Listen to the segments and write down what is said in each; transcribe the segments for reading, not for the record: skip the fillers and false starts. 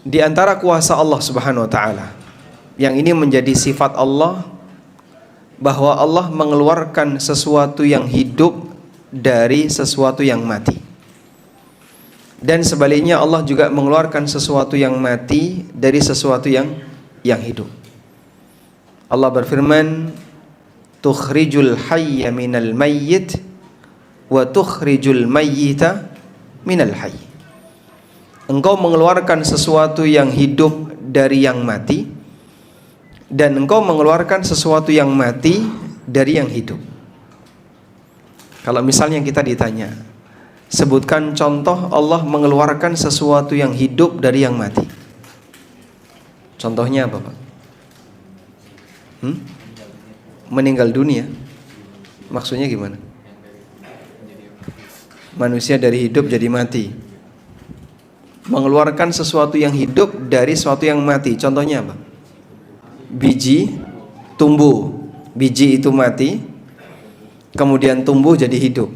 Di antara kuasa Allah Subhanahu wa taala, yang ini menjadi sifat Allah, bahwa Allah mengeluarkan sesuatu yang hidup dari sesuatu yang mati. Dan sebaliknya Allah juga mengeluarkan sesuatu yang mati dari sesuatu yang hidup. Allah berfirman, tukhrijul hayya minal mayyit wa tukhrijul mayyita minal hayy. Engkau mengeluarkan sesuatu yang hidup dari yang mati, dan engkau mengeluarkan sesuatu yang mati dari yang hidup. Kalau misalnya kita ditanya, sebutkan contoh Allah mengeluarkan sesuatu yang hidup dari yang mati. Contohnya apa, Pak? Meninggal dunia. Maksudnya gimana? Manusia dari hidup jadi mati. Mengeluarkan sesuatu yang hidup dari sesuatu yang mati. Contohnya apa? Biji tumbuh. Biji itu mati, kemudian tumbuh jadi hidup.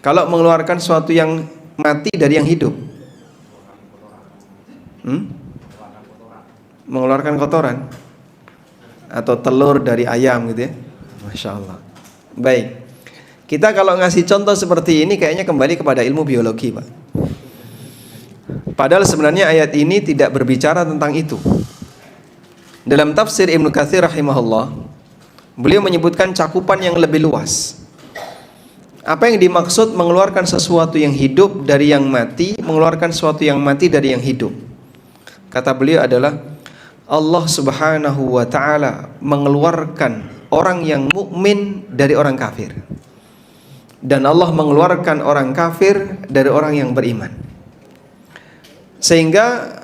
Kalau mengeluarkan sesuatu yang mati dari yang hidup, mengeluarkan kotoran atau telur dari ayam gitu ya. Masya Allah. Baik, kita kalau ngasih contoh seperti ini kayaknya kembali kepada ilmu biologi, Pak. Padahal sebenarnya ayat ini tidak berbicara tentang itu. Dalam tafsir Ibnu Katsir rahimahullah, beliau menyebutkan cakupan yang lebih luas. Apa yang dimaksud mengeluarkan sesuatu yang hidup dari yang mati, mengeluarkan sesuatu yang mati dari yang hidup? Kata beliau adalah Allah Subhanahu wa taala mengeluarkan orang yang mukmin dari orang kafir, dan Allah mengeluarkan orang kafir dari orang yang beriman. Sehingga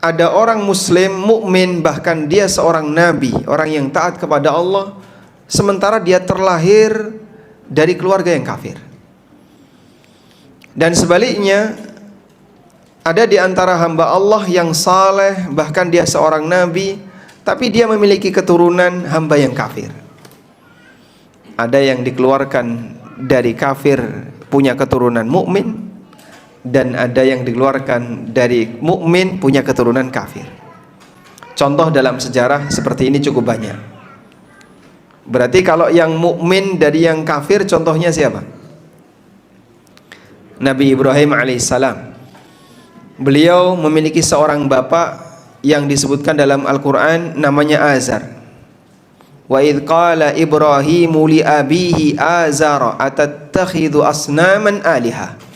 ada orang muslim mukmin, bahkan dia seorang nabi, orang yang taat kepada Allah, sementara dia terlahir dari keluarga yang kafir. Dan sebaliknya, ada di antara hamba Allah yang saleh, bahkan dia seorang nabi, tapi dia memiliki keturunan hamba yang kafir. Ada yang dikeluarkan dari kafir punya keturunan mukmin, dan ada yang dikeluarkan dari mukmin punya keturunan kafir. Contoh dalam sejarah seperti ini cukup banyak. Berarti kalau yang mukmin dari yang kafir, contohnya siapa? Nabi Ibrahim alaihissalam. Beliau memiliki seorang bapak yang disebutkan dalam Al-Quran namanya Azar. Wa idh qala Ibrahimu li abihi Azara atattakhidhu asnaman aliha.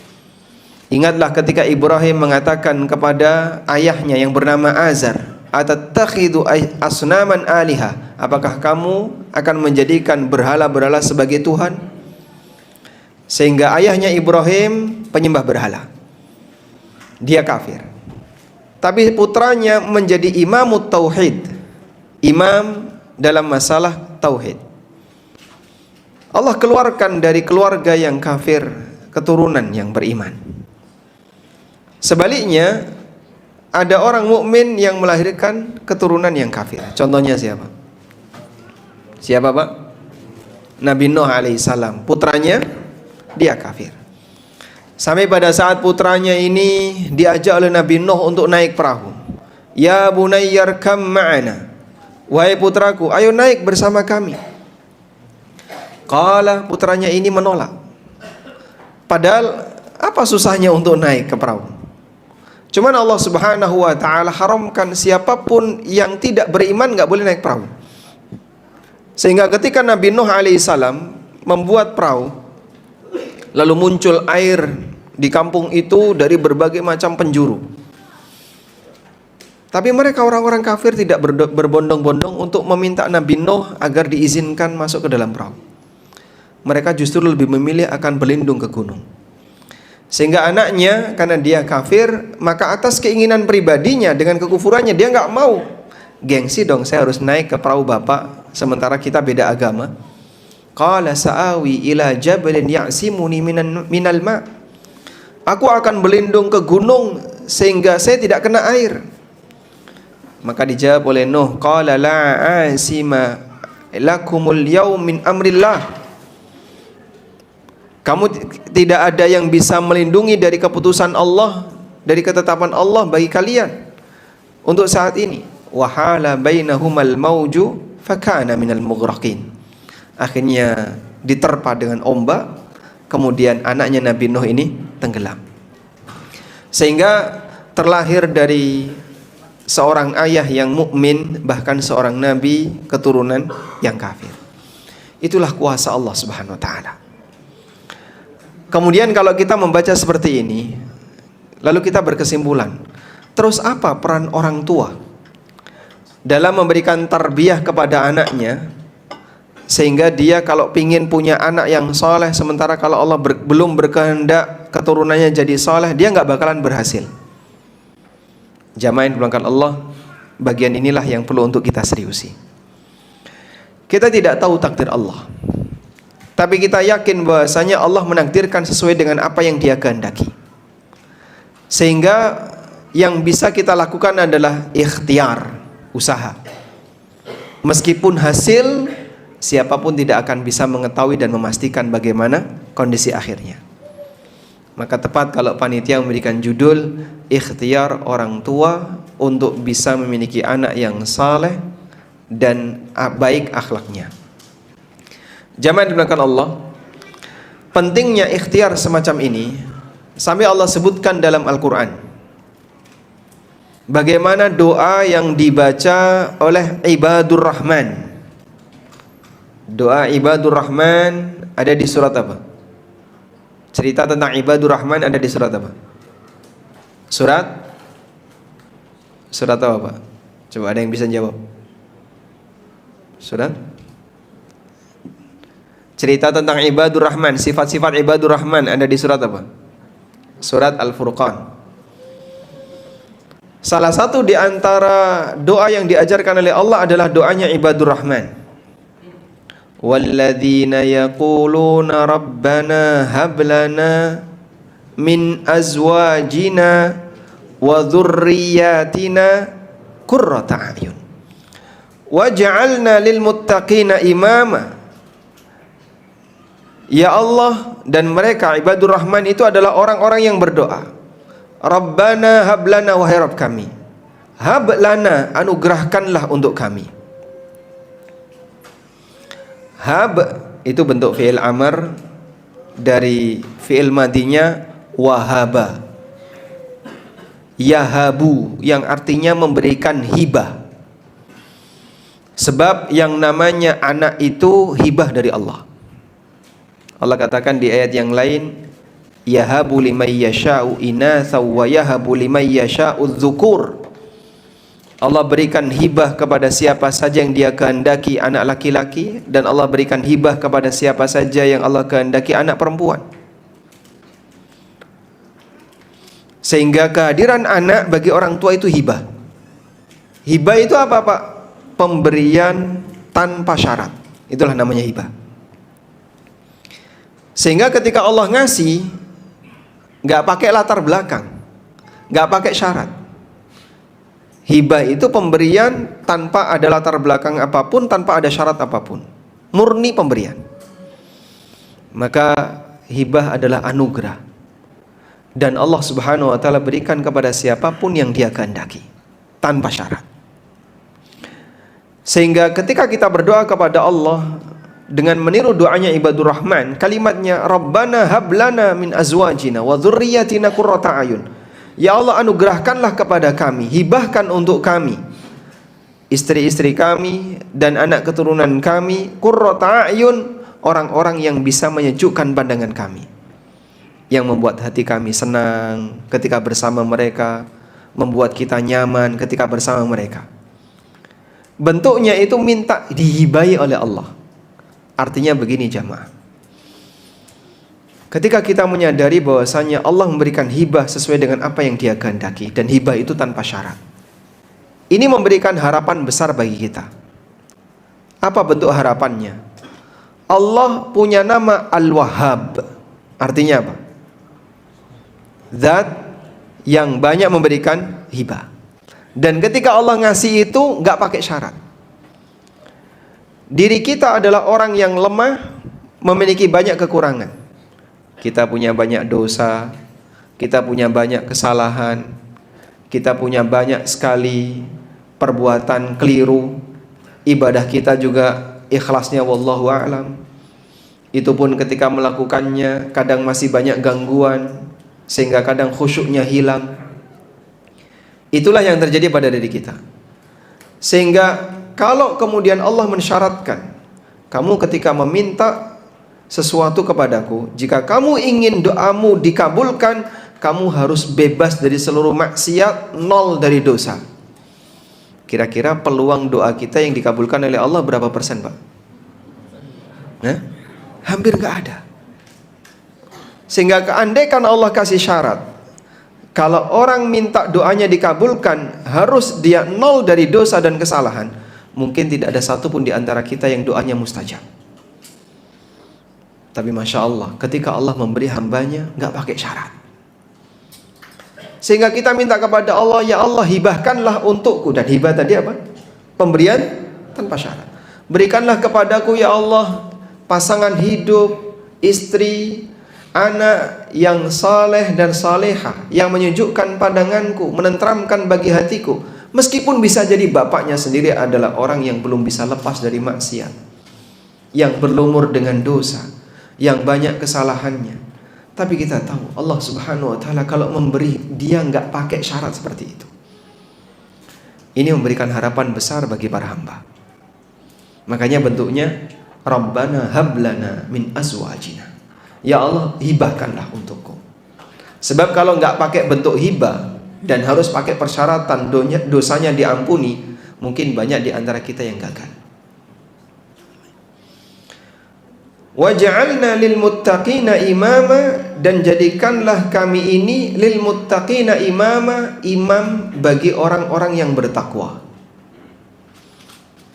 Ingatlah ketika Ibrahim mengatakan kepada ayahnya yang bernama Azar, atattakhidhu asnaman aliha, apakah kamu akan menjadikan berhala-berhala sebagai Tuhan? Sehingga ayahnya Ibrahim penyembah berhala, dia kafir. Tapi putranya menjadi imamut tauhid, imam dalam masalah tauhid. Allah keluarkan dari keluarga yang kafir keturunan yang beriman. Sebaliknya, ada orang mukmin yang melahirkan keturunan yang kafir. Contohnya siapa? Siapa, Pak? Nabi Nuh alaihissalam. Putranya dia kafir. Sampai pada saat putranya ini diajak oleh Nabi Nuh untuk naik perahu. Ya bunayyarkam ma'ana. Wahai putraku, ayo naik bersama kami. Qala, putranya ini menolak. Padahal apa susahnya untuk naik ke perahu? Cuman Allah Subhanahu wa taala haramkan siapapun yang tidak beriman nggak boleh naik perahu. Sehingga ketika Nabi Nuh alaihissalam membuat perahu, lalu muncul air di kampung itu dari berbagai macam penjuru. Tapi mereka orang-orang kafir tidak berbondong-bondong untuk meminta Nabi Nuh agar diizinkan masuk ke dalam perahu. Mereka justru lebih memilih akan berlindung ke gunung. Sehingga anaknya, karena dia kafir, maka atas keinginan pribadinya dengan kekufurannya, dia nggak mau. Gengsi dong, saya harus naik ke perahu bapak, sementara kita beda agama. Qala sa'awi ila jabalin ya'simuni minal ma'. Aku akan berlindung ke gunung sehingga saya tidak kena air. Maka dijawab oleh Nuh, qala la asima lakumul yaum min amrillah. Kamu tidak ada yang bisa melindungi dari keputusan Allah, dari ketetapan Allah bagi kalian. untuk saat ini. Wahala bainahumal mauju fakana minal mughraqin. Akhirnya diterpa dengan ombak, kemudian anaknya Nabi Nuh ini tenggelam. Sehingga terlahir dari seorang ayah yang mukmin, bahkan seorang nabi keturunan yang kafir. Itulah kuasa Allah Subhanahu wa taala. Kemudian kalau kita membaca seperti ini, lalu kita berkesimpulan, terus apa peran orang tua dalam memberikan tarbiyah kepada anaknya, sehingga dia kalau pingin punya anak yang soleh, sementara kalau Allah belum berkehendak keturunannya jadi soleh, dia nggak bakalan berhasil. Jamaah yang dimuliakan Allah, bagian inilah yang perlu untuk kita seriusi. Kita tidak tahu takdir Allah, tapi kita yakin bahwasanya Allah menakdirkan sesuai dengan apa yang Dia kehendaki. Sehingga yang bisa kita lakukan adalah ikhtiar, usaha. Meskipun hasil, siapapun tidak akan bisa mengetahui dan memastikan bagaimana kondisi akhirnya. Maka tepat kalau panitia memberikan judul ikhtiar orang tua untuk bisa memiliki anak yang saleh dan baik akhlaknya. Jamaah dimuliakan Allah, pentingnya ikhtiar semacam ini sampai Allah sebutkan dalam Al-Quran bagaimana doa yang dibaca oleh ibadur Rahman. Doa ibadur Rahman ada di surat apa? Cerita tentang ibadur Rahman ada di surat apa? Surat apa Pak? Coba ada yang bisa jawab. Surat? Cerita tentang ibadur Rahman, sifat-sifat ibadur Rahman ada di surat apa? Surat Al-Furqan. Salah satu di antara doa yang diajarkan oleh Allah adalah doanya ibadur Rahman. Walladzina yaquluna rabbana hab lana min azwajina wa dzurriyyatina qurrata a'yun waj'alna lil muttaqina imama. Ya Allah, dan mereka ibadur Rahman itu adalah orang-orang yang berdoa, Rabbana hablana, wahai Rabb kami, hablana, anugerahkanlah untuk kami. Hab itu bentuk fi'il amr dari fi'il madinya wahaba, yahabu, yang artinya memberikan hibah. Sebab yang namanya anak itu hibah dari Allah. Allah katakan di ayat yang lain, yahabu liman yasha'u inatha wa yahabu liman yasha'u dzukur. Allah berikan hibah kepada siapa saja yang Dia kehendaki anak laki-laki, dan Allah berikan hibah kepada siapa saja yang Allah kehendaki anak perempuan. Sehingga kehadiran anak bagi orang tua itu hibah. Hibah itu apa Pak? Pemberian tanpa syarat. Itulah namanya hibah. Sehingga ketika Allah ngasih, nggak pakai latar belakang, nggak pakai syarat. Hibah itu pemberian tanpa ada latar belakang apapun, tanpa ada syarat apapun, murni pemberian. Maka hibah adalah anugerah, dan Allah Subhanahu wa taala berikan kepada siapapun yang Dia kehendaki tanpa syarat. Sehingga ketika kita berdoa kepada Allah dengan meniru doanya ibadur Rahman, kalimatnya Rabbana hablana min azwajina wa dzurriyyatina qurrata ayun. Ya Allah, anugerahkanlah kepada kami, hibahkan untuk kami istri-istri kami dan anak keturunan kami qurrata ayun, orang-orang yang bisa menyejukkan pandangan kami, yang membuat hati kami senang ketika bersama mereka, membuat kita nyaman ketika bersama mereka. Bentuknya itu minta dihibahi oleh Allah. Artinya begini jamaah, ketika kita menyadari bahwasanya Allah memberikan hibah sesuai dengan apa yang Dia kehendaki, dan hibah itu tanpa syarat, ini memberikan harapan besar bagi kita. Apa bentuk harapannya? Allah punya nama Al-Wahhab. Artinya apa? Zat yang banyak memberikan hibah. Dan ketika Allah ngasih itu nggak pakai syarat. Diri kita adalah orang yang lemah, memiliki banyak kekurangan. Kita punya banyak dosa, kita punya banyak kesalahan, kita punya banyak sekali perbuatan keliru, ibadah kita juga ikhlasnya wallahu a'lam. Itu pun ketika melakukannya kadang masih banyak gangguan, sehingga kadang khusyuknya hilang. Itulah yang terjadi pada diri kita. Sehingga kalau kemudian Allah mensyaratkan, kamu ketika meminta sesuatu kepadaku, jika kamu ingin doamu dikabulkan, kamu harus bebas dari seluruh maksiat, nol dari dosa. Kira-kira peluang doa kita yang dikabulkan oleh Allah berapa persen, Pak? Hampir nggak ada. Sehingga keandaikan Allah kasih syarat, kalau orang minta doanya dikabulkan, harus dia nol dari dosa dan kesalahan, mungkin tidak ada satupun di antara kita yang doanya mustajab. Tapi Masya Allah, ketika Allah memberi hambanya, nggak pakai syarat. Sehingga kita minta kepada Allah, ya Allah hibahkanlah untukku. Dan hibah tadi apa? Pemberian tanpa syarat. Berikanlah kepadaku ya Allah pasangan hidup, istri, anak yang saleh dan saleha, yang menyejukkan pandanganku, menenteramkan bagi hatiku. Meskipun bisa jadi bapaknya sendiri adalah orang yang belum bisa lepas dari maksiat, yang berlumur dengan dosa, yang banyak kesalahannya. Tapi kita tahu Allah Subhanahu wa ta'ala kalau memberi, dia nggak pakai syarat seperti itu. Ini memberikan harapan besar bagi para hamba. Makanya bentuknya Rabbana hablana min azwajina, ya Allah hibahkanlah untukku. Sebab kalau nggak pakai bentuk hibah dan harus pakai persyaratan dosanya diampuni, mungkin banyak di antara kita yang gagal. Waj'alna lil muttaqina imama, dan jadikanlah kami ini lil muttaqina imama, imam bagi orang-orang yang bertakwa.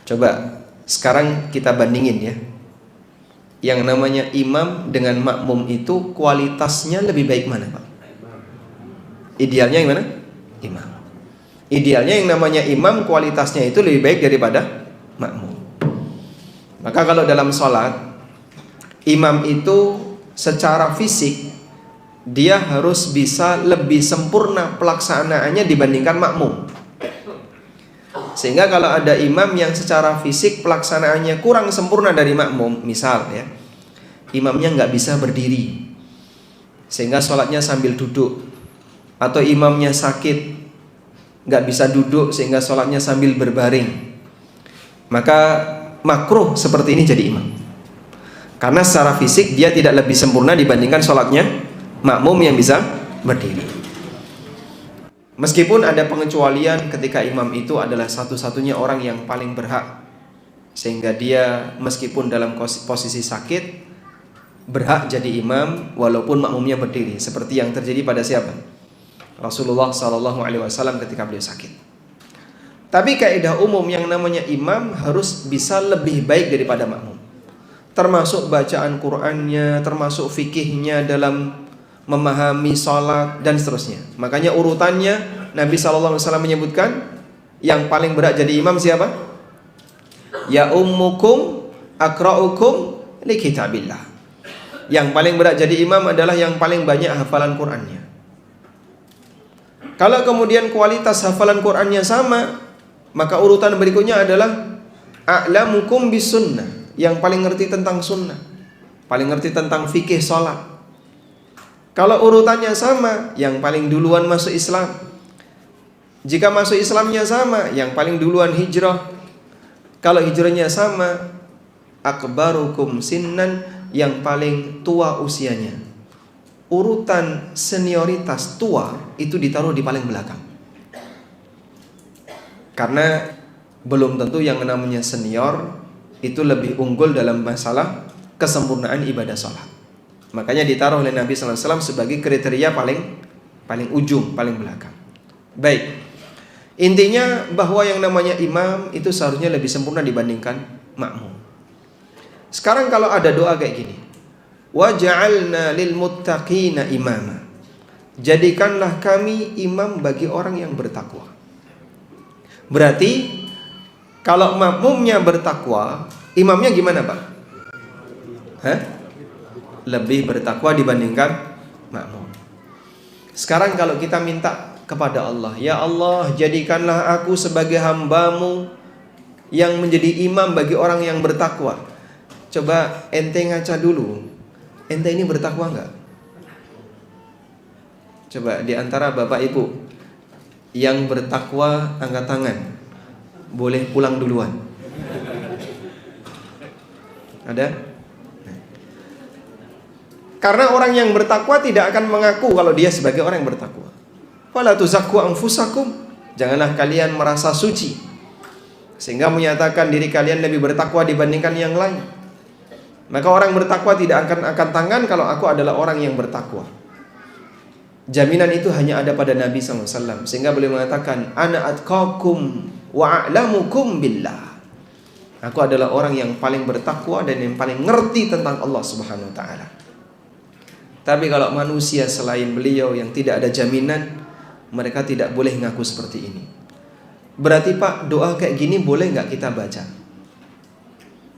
Coba sekarang kita bandingin ya. Yang namanya imam dengan makmum itu kualitasnya lebih baik mana, Pak? Idealnya yang mana? Imam. Idealnya yang namanya imam kualitasnya itu lebih baik daripada makmum. Maka kalau dalam sholat, imam itu secara fisik dia harus bisa lebih sempurna pelaksanaannya dibandingkan makmum. Sehingga kalau ada imam yang secara fisik pelaksanaannya kurang sempurna dari makmum, misal ya, imamnya nggak bisa berdiri sehingga sholatnya sambil duduk, atau imamnya sakit nggak bisa duduk sehingga sholatnya sambil berbaring, maka makruh seperti ini jadi imam. Karena secara fisik dia tidak lebih sempurna dibandingkan sholatnya makmum yang bisa berdiri. Meskipun ada pengecualian ketika imam itu adalah satu-satunya orang yang paling berhak, sehingga dia meskipun dalam posisi sakit berhak jadi imam walaupun makmumnya berdiri, seperti yang terjadi pada siapa? Rasulullah SAW ketika beliau sakit. Tapi kaidah umum yang namanya imam harus bisa lebih baik daripada makmum, termasuk bacaan Qur'annya, termasuk fikihnya dalam memahami sholat dan seterusnya. Makanya urutannya Nabi SAW menyebutkan yang paling berat jadi imam siapa? Ya ummukum akra'ukum li kitabillah. Yang paling berat jadi imam adalah yang paling banyak hafalan Qur'annya. Kalau kemudian kualitas hafalan Qur'annya sama, maka urutan berikutnya adalah a'lamukum bis sunnah, yang paling ngerti tentang sunnah, paling ngerti tentang fikih sholat. Kalau urutannya sama, yang paling duluan masuk Islam. Jika masuk Islamnya sama, yang paling duluan hijrah. Kalau hijrahnya sama, akbarukum sinnan, yang paling tua usianya. Urutan senioritas tua itu ditaruh di paling belakang. Karena belum tentu yang namanya senior itu lebih unggul dalam masalah kesempurnaan ibadah sholat. Makanya ditaruh oleh Nabi SAW sebagai kriteria paling ujung, paling belakang. Baik, intinya bahwa yang namanya imam itu seharusnya lebih sempurna dibandingkan makmum. Sekarang kalau ada doa kayak gini, waj'alna lil muttaqina imama, jadikanlah kami imam bagi orang yang bertakwa. Berarti kalau makmumnya bertakwa, imamnya gimana, Pak? Lebih bertakwa dibandingkan makmum. Sekarang kalau kita minta kepada Allah, ya Allah, jadikanlah aku sebagai hamba-Mu yang menjadi imam bagi orang yang bertakwa. Coba ente ngaca dulu, ente ini bertakwa enggak? Coba di antara bapak ibu yang bertakwa angkat tangan. Boleh pulang duluan. Ada? Karena orang yang bertakwa tidak akan mengaku kalau dia sebagai orang yang bertakwa. Fala tuzakku anfusakum, janganlah kalian merasa suci sehingga menyatakan diri kalian lebih bertakwa dibandingkan yang lain. Maka orang bertakwa tidak akan angkat tangan kalau aku adalah orang yang bertakwa. Jaminan itu hanya ada pada Nabi SAW, sehingga beliau mengatakan, ana atqakum wa a'lamukum billah. Aku adalah orang yang paling bertakwa dan yang paling ngerti tentang Allah Subhanahu wa taala. Tapi kalau manusia selain beliau yang tidak ada jaminan, mereka tidak boleh ngaku seperti ini. Berarti Pak, doa kayak gini boleh nggak kita baca?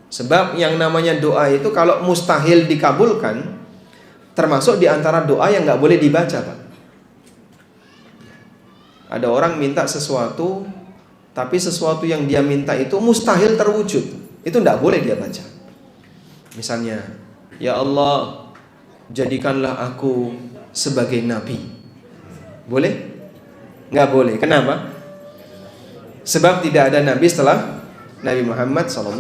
Sebab yang namanya doa itu kalau mustahil dikabulkan, termasuk di antara doa yang nggak boleh dibaca, Pak. Ada orang minta sesuatu, tapi sesuatu yang dia minta itu mustahil terwujud. Itu nggak boleh dia baca. Misalnya, ya Allah, jadikanlah aku sebagai nabi. Boleh? Nggak boleh. Kenapa? Sebab tidak ada nabi setelah Nabi Muhammad SAW.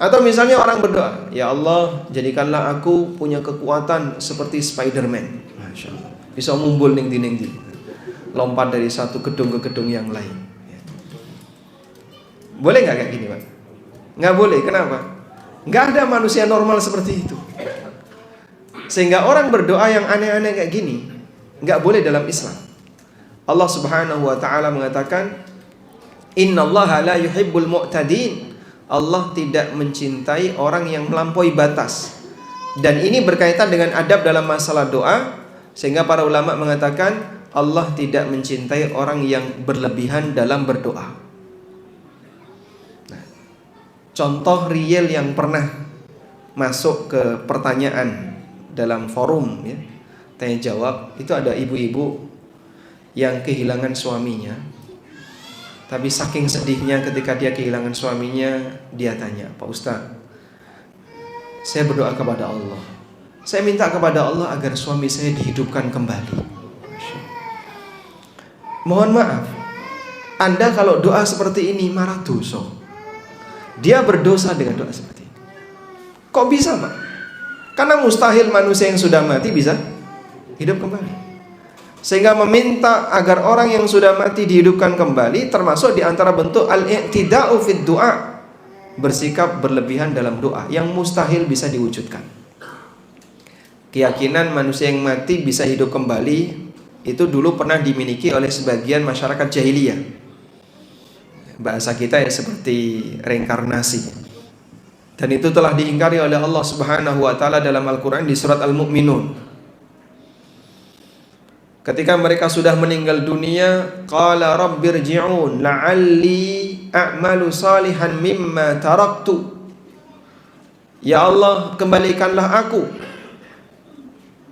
Atau misalnya orang berdoa, ya Allah, jadikanlah aku punya kekuatan seperti Spiderman. Masya Allah. Bisa mumbul neng-di, lompat dari satu gedung ke gedung yang lain. Boleh nggak kayak gini, Pak? Nggak boleh. Kenapa? Nggak ada manusia normal seperti itu. Sehingga orang berdoa yang aneh-aneh kayak gini nggak boleh dalam Islam. Allah Subhanahu wa taala mengatakan, innallaha la yuhibbul mu'tadin. Allah tidak mencintai orang yang melampaui batas. Dan ini berkaitan dengan adab dalam masalah doa, sehingga para ulama mengatakan Allah tidak mencintai orang yang berlebihan dalam berdoa. Nah, contoh real yang pernah masuk ke pertanyaan dalam forum ya, tanya jawab, itu ada ibu-ibu yang kehilangan suaminya. Tapi saking sedihnya ketika dia kehilangan suaminya, dia tanya, Pak Ustadz, saya berdoa kepada Allah, saya minta kepada Allah agar suami saya dihidupkan kembali. Mohon maaf, Anda kalau doa seperti ini marah dosa. Dia berdosa dengan doa seperti ini. Kok bisa, Pak? Karena mustahil manusia yang sudah mati bisa hidup kembali. Sehingga meminta agar orang yang sudah mati dihidupkan kembali termasuk di antara bentuk al-i'tida'u fid du'a, bersikap berlebihan dalam doa yang mustahil bisa diwujudkan. Keyakinan manusia yang mati bisa hidup kembali itu dulu pernah dimiliki oleh sebagian masyarakat jahiliyah. Bahasa kita ya seperti reinkarnasi. Dan itu telah diingkari oleh Allah Subhanahu wa taala dalam Al-Qur'an di surat Al-Mu'minun. Ketika mereka sudah meninggal dunia, qala rabbirji'un la'alli a'malu salihan mimma taraktu. Ya Allah, kembalikanlah aku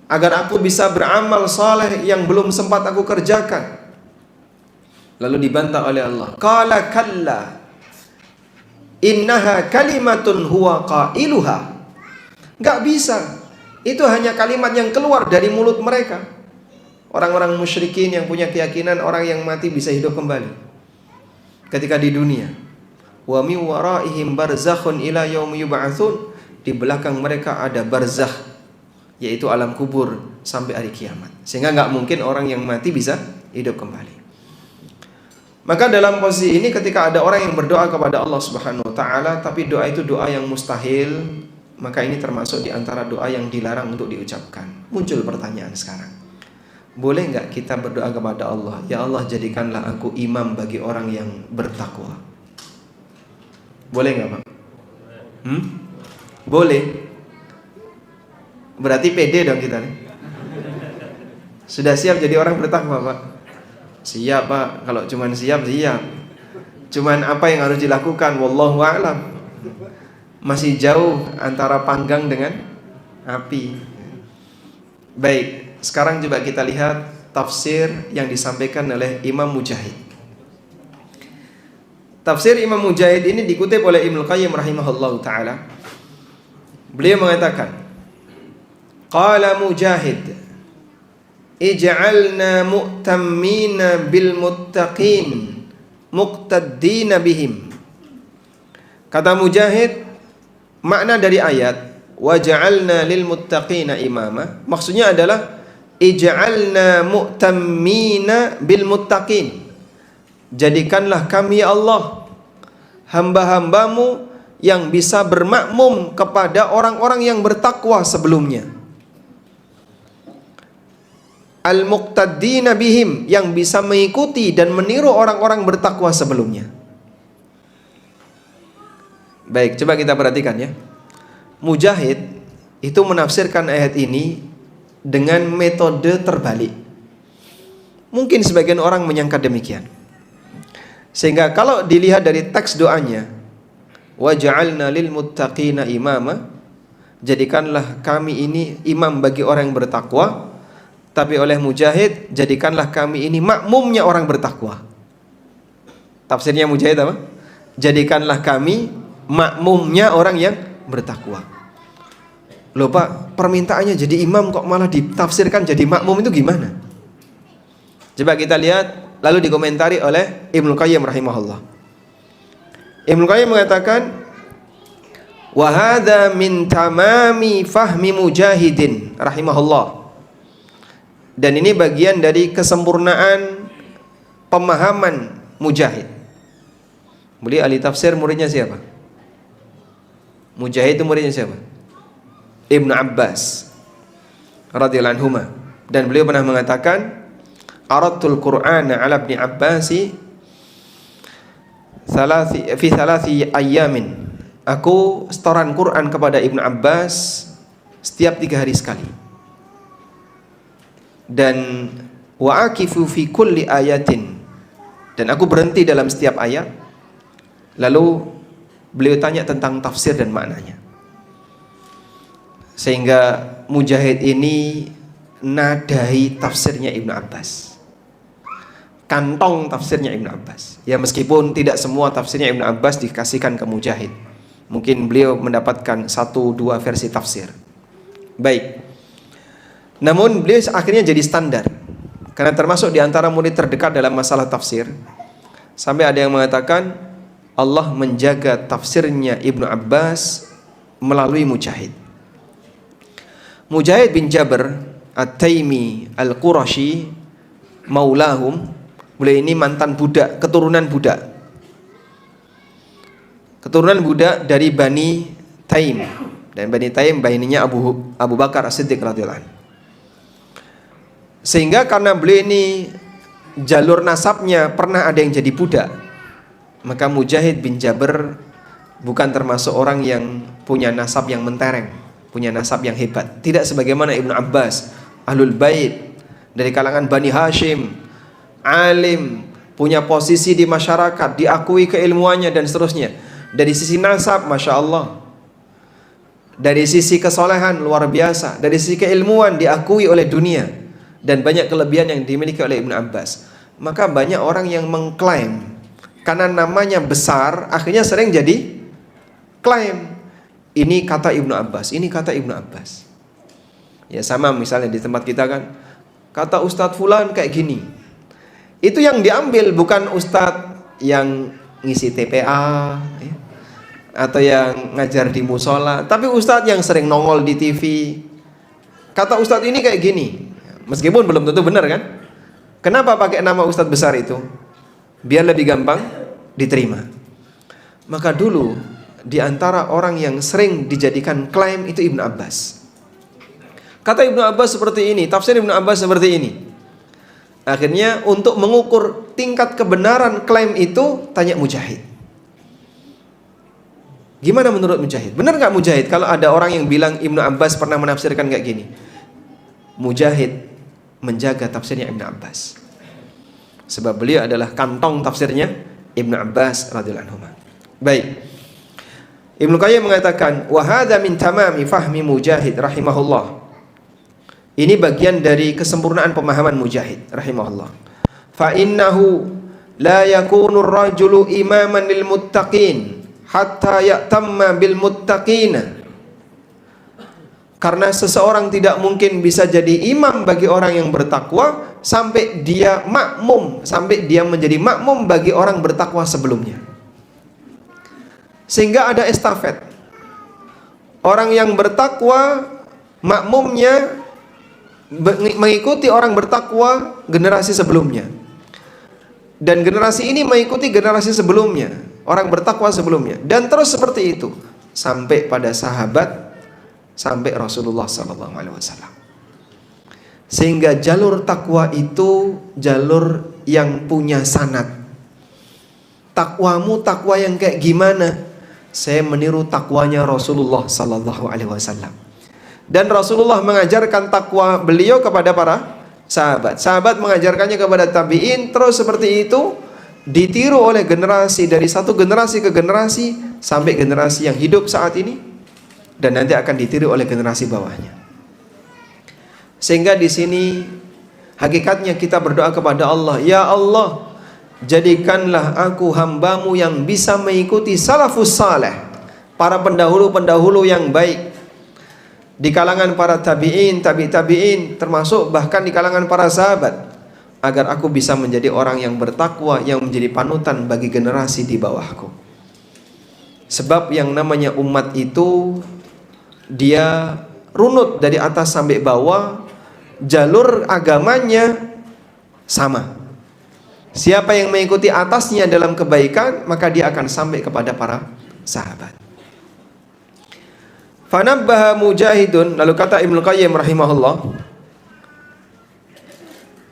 agar aku bisa beramal saleh yang belum sempat aku kerjakan. Lalu dibantah oleh Allah, qala kalla innaha kalimatun huwa qailuha. Enggak bisa. Itu hanya kalimat yang keluar dari mulut mereka. Orang-orang musyrikin yang punya keyakinan orang yang mati bisa hidup kembali ketika di dunia. Wa min waraihim barzakhun ila yaumi yub'atsun. Di belakang mereka ada barzakh, yaitu alam kubur sampai hari kiamat. Sehingga enggak mungkin orang yang mati bisa hidup kembali. Maka dalam posisi ini ketika ada orang yang berdoa kepada Allah Subhanahu wa taala tapi doa itu doa yang mustahil, maka ini termasuk di antara doa yang dilarang untuk diucapkan. Muncul pertanyaan sekarang, boleh nggak kita berdoa kepada Allah, ya Allah jadikanlah aku imam bagi orang yang bertakwa? Boleh nggak, Pak? Boleh. Berarti pede dong kita nih. Sudah siap jadi orang bertakwa, Pak? Siap, Pak. Kalau cuman siap, siap. Cuman apa yang harus dilakukan? Wallahu a'lam. Masih jauh antara panggang dengan api. Baik. Sekarang coba kita lihat tafsir yang disampaikan oleh Imam Mujahid. Tafsir Imam Mujahid ini dikutip oleh Ibnu Qayyim rahimahullahu taala. Beliau mengatakan, qala Mujahid, ij'alna mu'tammina bil muttaqin muqtaddina bihim. Kata Mujahid, makna dari ayat waja'alna lil muttaqina imama, maksudnya adalah ij'alna mu'tammina bil muttaqin. Jadikanlah kami ya Allah hamba-hambamu yang bisa bermakmum kepada orang-orang yang bertakwa sebelumnya. Al-muqtaddina bihim, yang bisa mengikuti dan meniru orang-orang bertakwa sebelumnya. Baik, coba kita perhatikan ya. Mujahid itu menafsirkan ayat ini dengan metode terbalik. Mungkin sebagian orang menyangka demikian. Sehingga kalau dilihat dari teks doanya, waja'alna lil muttaqina imama, jadikanlah kami ini imam bagi orang yang bertakwa. Tapi oleh Mujahid, jadikanlah kami ini makmumnya orang bertakwa. Tafsirnya Mujahid apa? Jadikanlah kami makmumnya orang yang bertakwa. Loh Pak, permintaannya jadi imam kok malah ditafsirkan jadi makmum, itu gimana? Coba kita lihat, lalu dikomentari oleh Ibnu Qayyim rahimahullah. Ibnu Qayyim mengatakan, wa hadza min tamami fahmi Mujahidin rahimahullah. Dan ini bagian dari kesempurnaan pemahaman Mujahid. Beliau ahli tafsir, muridnya siapa? Mujahid itu muridnya siapa? Ibnu Abbas radhiyallahu anhuma. Dan beliau pernah mengatakan, aradtul Qur'ana 'ala Ibni Abbasi fi thalathi ayyamin. Aku setoran Quran kepada Ibnu Abbas setiap 3 hari sekali. Dan wa'akifu fi kulli ayatin, dan aku berhenti dalam setiap ayat. Lalu beliau tanya tentang tafsir dan maknanya. Sehingga Mujahid ini nadai tafsirnya Ibnu Abbas, kantong tafsirnya Ibnu Abbas. Ya meskipun tidak semua tafsirnya Ibnu Abbas dikasihkan ke Mujahid, mungkin beliau mendapatkan 1-2 versi tafsir. Baik. Namun beliau akhirnya jadi standar, karena termasuk di antara murid terdekat dalam masalah tafsir. Sampai ada yang mengatakan Allah menjaga tafsirnya Ibnu Abbas melalui Mujahid. Mujahid bin Jabr At-Taimi Al-Qurashi maulahum, beliau ini mantan budak, keturunan budak dari Bani Taim. Dan Bani Taim baninya Abu Bakar As-Siddiq radhiyallahu anhu. Sehingga karena beliau ini jalur nasabnya pernah ada yang jadi budak, maka Mujahid bin Jabr bukan termasuk orang yang punya nasab yang mentereng, punya nasab yang hebat. Tidak sebagaimana Ibnu Abbas, Ahlul Bait, dari kalangan Bani Hashim, alim, punya posisi di masyarakat, diakui keilmuannya dan seterusnya. Dari sisi nasab, Masya Allah. Dari sisi kesolehan, luar biasa. Dari sisi keilmuan, diakui oleh dunia. Dan banyak kelebihan yang dimiliki oleh Ibnu Abbas. Maka banyak orang yang mengklaim, karena namanya besar, akhirnya sering jadi klaim, ini kata Ibnu Abbas, ini kata Ibnu Abbas. Ya sama misalnya di tempat kita kan, kata Ustadz Fulan kayak gini. Itu yang diambil bukan Ustadz yang ngisi TPA ya, atau yang ngajar di musola, tapi Ustadz yang sering nongol di TV. Kata Ustadz ini kayak gini. Meskipun belum tentu benar kan? Kenapa pakai nama Ustadz besar itu? Biar lebih gampang diterima. Maka dulu di antara orang yang sering dijadikan klaim itu Ibnu Abbas. Kata Ibnu Abbas seperti ini, tafsir Ibnu Abbas seperti ini. Akhirnya untuk mengukur tingkat kebenaran klaim itu, tanya Mujahid. Gimana menurut Mujahid? Benar nggak Mujahid kalau ada orang yang bilang Ibnu Abbas pernah menafsirkan kayak gini? Mujahid menjaga tafsirnya Ibnu Abbas, sebab beliau adalah kantong tafsirnya Ibnu Abbas radhiyallahu anhu. Baik. Ibnu Qayyim mengatakan, wa hadza min tamami fahmi Mujahid rahimahullah. Ini bagian dari kesempurnaan pemahaman Mujahid rahimahullah. Fa innahu la yakunu ar-rajulu imaman lil muttaqin hatta ya'tamma bil muttaqina. Karena seseorang tidak mungkin bisa jadi imam bagi orang yang bertakwa sampai dia makmum, sampai dia menjadi makmum bagi orang bertakwa sebelumnya. Sehingga ada estafet. Orang yang bertakwa makmumnya mengikuti orang bertakwa generasi sebelumnya, dan generasi ini mengikuti generasi sebelumnya, orang bertakwa sebelumnya, dan terus seperti itu sampai pada sahabat, sampai Rasulullah SAW. Sehingga jalur takwa itu jalur yang punya sanad. Takwamu takwa yang kayak gimana? Saya meniru takwanya Rasulullah SAW. Dan Rasulullah mengajarkan takwa beliau kepada para sahabat. Sahabat mengajarkannya kepada tabi'in. Terus seperti itu ditiru oleh generasi, dari satu generasi ke generasi sampai generasi yang hidup saat ini, dan nanti akan ditiru oleh generasi bawahnya. Sehingga di sini hakikatnya kita berdoa kepada Allah, ya Allah, jadikanlah aku hambamu yang bisa mengikuti salafus saleh, para pendahulu-pendahulu yang baik, di kalangan para tabi'in, tabi'in, termasuk bahkan di kalangan para sahabat, agar aku bisa menjadi orang yang bertakwa, yang menjadi panutan bagi generasi di bawahku. Sebab yang namanya umat itu dia runut dari atas sampai bawah, jalur agamanya sama. Siapa yang mengikuti atasnya dalam kebaikan, maka dia akan sampai kepada para sahabat. Fanabbaha Mujahidun, lalu kata Ibnu Qayyim rahimahullah,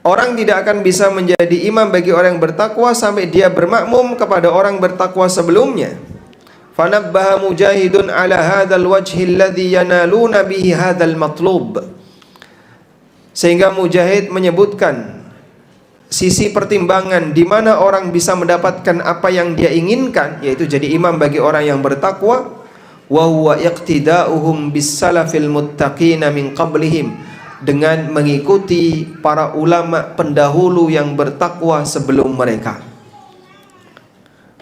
orang tidak akan bisa menjadi imam bagi orang yang bertakwa sampai dia bermakmum kepada orang bertakwa sebelumnya. Fanabbaha Mujahidun ala hadzal wajhi alladhi yanaluna bihi hadzal matlub. Sehingga Mujahid menyebutkan sisi pertimbangan di mana orang bisa mendapatkan apa yang dia inginkan, yaitu jadi imam bagi orang yang bertakwa. Wa huwa iqtida'uhum bis salafil muttaqina min qablihim, dengan mengikuti para ulama pendahulu yang bertakwa sebelum mereka.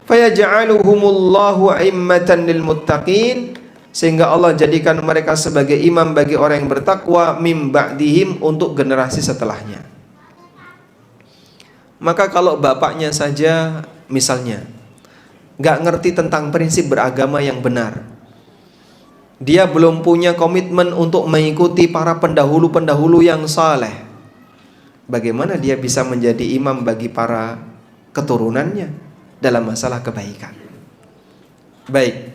Fayaj'aluhumullahu a'immatan lil muttaqin, sehingga Allah jadikan mereka sebagai imam bagi orang yang bertakwa mim ba'dihim, untuk generasi setelahnya. Maka kalau bapaknya saja misalnya nggak ngerti tentang prinsip beragama yang benar, dia belum punya komitmen untuk mengikuti para pendahulu-pendahulu yang saleh, bagaimana dia bisa menjadi imam bagi para keturunannya dalam masalah kebaikan? Baik,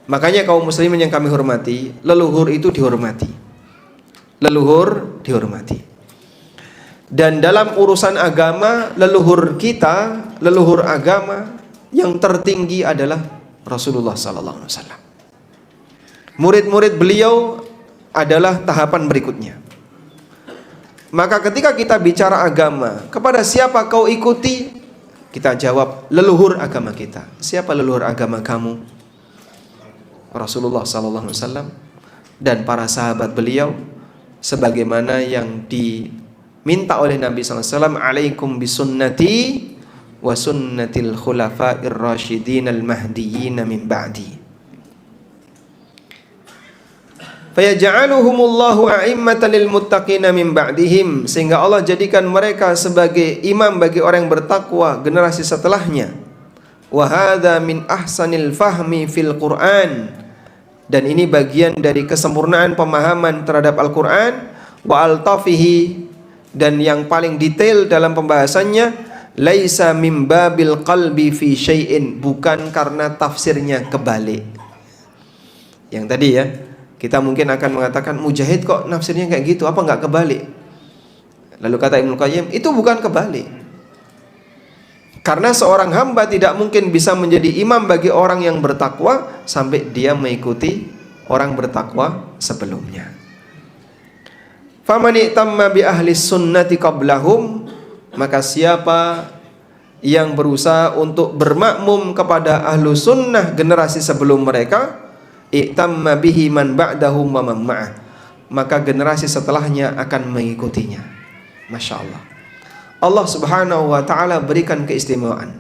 makanya kaum muslimin yang kami hormati, leluhur itu dihormati. Leluhur dihormati. Dan dalam urusan agama, leluhur kita, leluhur agama yang tertinggi adalah Rasulullah SAW. Murid-murid beliau adalah tahapan berikutnya. Maka ketika kita bicara agama, kepada siapa kau ikuti? Kita jawab, leluhur agama kita. Siapa leluhur agama kamu? Rasulullah SAW dan para sahabat beliau, sebagaimana yang diminta oleh Nabi SAW, alaikum bisunnati wa sunnatil khulafa'ir rasyidin al-mahdiyyin min ba'di. Fayaj'aluhumullahu a'immatan lil muttaqina min ba'dihim, sehingga Allah jadikan mereka sebagai imam bagi orang yang bertakwa generasi setelahnya. Wa hadza min ahsanil fahmi fil Qur'an, dan ini bagian dari kesempurnaan pemahaman terhadap Al-Qur'an, wa altafihi, dan yang paling detail dalam pembahasannya, laisa min babil qalbi fi syai'in, bukan karena tafsirnya kebalik. Yang tadi ya, kita mungkin akan mengatakan, Mujahid kok nafsirnya kayak gitu, apa nggak kebalik? Lalu kata Ibnu Qayyim, itu bukan kebalik. Karena seorang hamba tidak mungkin bisa menjadi imam bagi orang yang bertakwa sampai dia mengikuti orang bertakwa sebelumnya. Faman itamma bi ahli sunnati qablahum, maka siapa yang berusaha untuk bermakmum kepada ahlu sunnah generasi sebelum mereka, itamma bihi man ba'dahum wa man ma'ah, maka generasi setelahnya akan mengikutinya. Masya Allah. Allah Subhanahu wa ta'ala berikan keistimewaan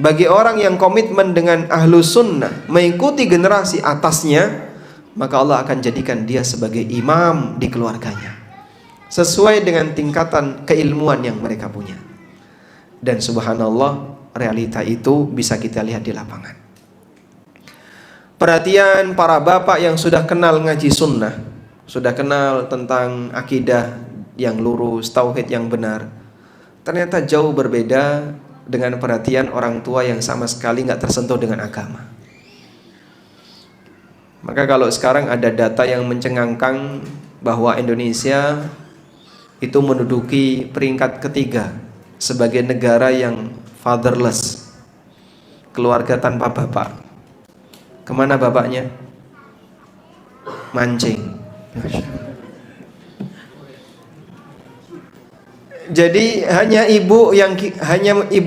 bagi orang yang komitmen dengan ahlus sunnah, mengikuti generasi atasnya, maka Allah akan jadikan dia sebagai imam di keluarganya sesuai dengan tingkatan keilmuan yang mereka punya. Dan subhanallah, realita itu bisa kita lihat di lapangan. Perhatian para bapak yang sudah kenal ngaji sunnah, sudah kenal tentang akidah yang lurus, tauhid yang benar, ternyata jauh berbeda dengan perhatian orang tua yang sama sekali nggak tersentuh dengan agama. Maka kalau sekarang ada data yang mencengangkan bahwa Indonesia itu menduduki peringkat ketiga sebagai negara yang fatherless, keluarga tanpa bapak. Kemana bapaknya? Mancing. Jadi hanya ibu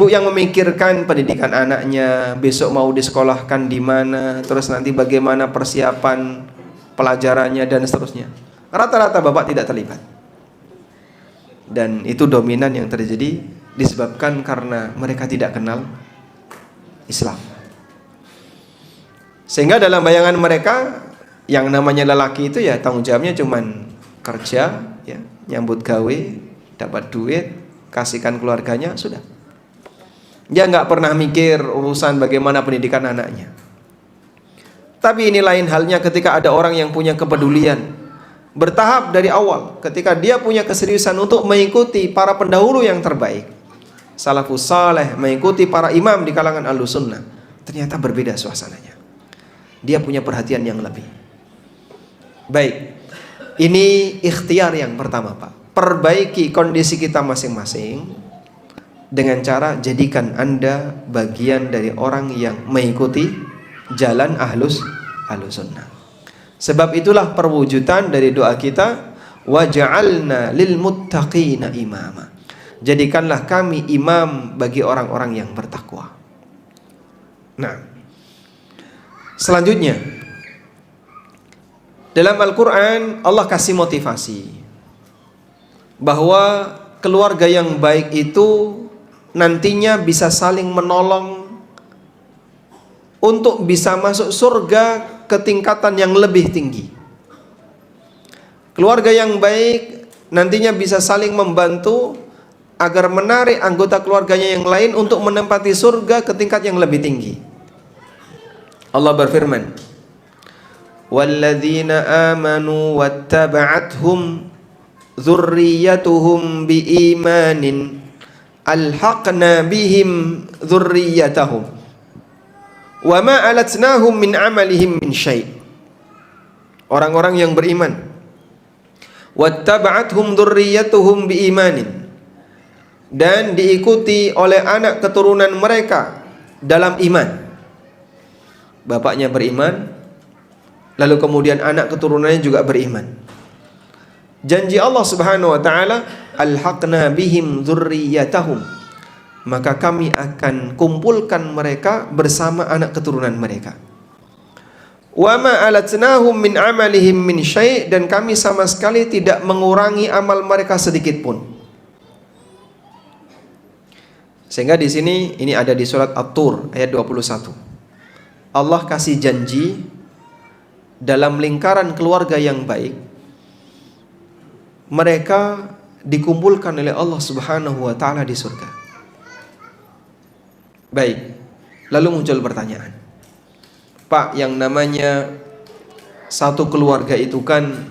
yang memikirkan pendidikan anaknya, besok mau disekolahkan di mana, terus nanti bagaimana persiapan pelajarannya dan seterusnya. Rata-rata bapak tidak terlibat. Dan itu dominan yang terjadi disebabkan karena mereka tidak kenal Islam. Sehingga dalam bayangan mereka yang namanya lelaki itu ya tanggung jawabnya cuman kerja, ya, nyambut gawe, dapat duit, kasihkan keluarganya, sudah. Dia nggak pernah mikir urusan bagaimana pendidikan anaknya. Tapi ini lain halnya ketika ada orang yang punya kepedulian, bertahap dari awal, ketika dia punya keseriusan untuk mengikuti para pendahulu yang terbaik, salafus saleh, mengikuti para imam di kalangan ahlus sunnah, ternyata berbeda suasananya. Dia punya perhatian yang lebih. Baik, ini ikhtiar yang pertama, Pak. Perbaiki kondisi kita masing-masing dengan cara jadikan Anda bagian dari orang yang mengikuti jalan ahlus sunnah. Sebab itulah perwujudan dari doa kita, waj'alna lil muttaqina imama. Jadikanlah kami imam bagi orang-orang yang bertakwa. Nah, selanjutnya dalam Al-Quran Allah kasih motivasi bahwa keluarga yang baik itu nantinya bisa saling menolong untuk bisa masuk surga ke tingkatan yang lebih tinggi. Keluarga yang baik nantinya bisa saling membantu agar menarik anggota keluarganya yang lain untuk menempati surga ke tingkat yang lebih tinggi. Allah berfirman, "Walladzina amanu wattaba'athum dzurriyyatuhum biimanin alhaqna bihim dzurriyyatahum wa ma alatnahum min amalihim min syai'." Orang-orang yang beriman, wattaba'athum dzurriyyatuhum biimanin, dan diikuti oleh anak keturunan mereka dalam iman. Bapaknya beriman, lalu kemudian anak keturunannya juga beriman. Janji Allah Subhanahu wa taala, alhaqna bihim dzurriyyatahum, maka kami akan kumpulkan mereka bersama anak keturunan mereka. Wa ma alatnahum min amalihim min syai', dan kami sama sekali tidak mengurangi amal mereka sedikit pun. Sehingga di sini ini ada di surat At-Tur ayat 21. Allah kasih janji dalam lingkaran keluarga yang baik, mereka dikumpulkan oleh Allah Subhanahu wa taala di surga. Baik, lalu muncul pertanyaan, Pak, yang namanya satu keluarga itu kan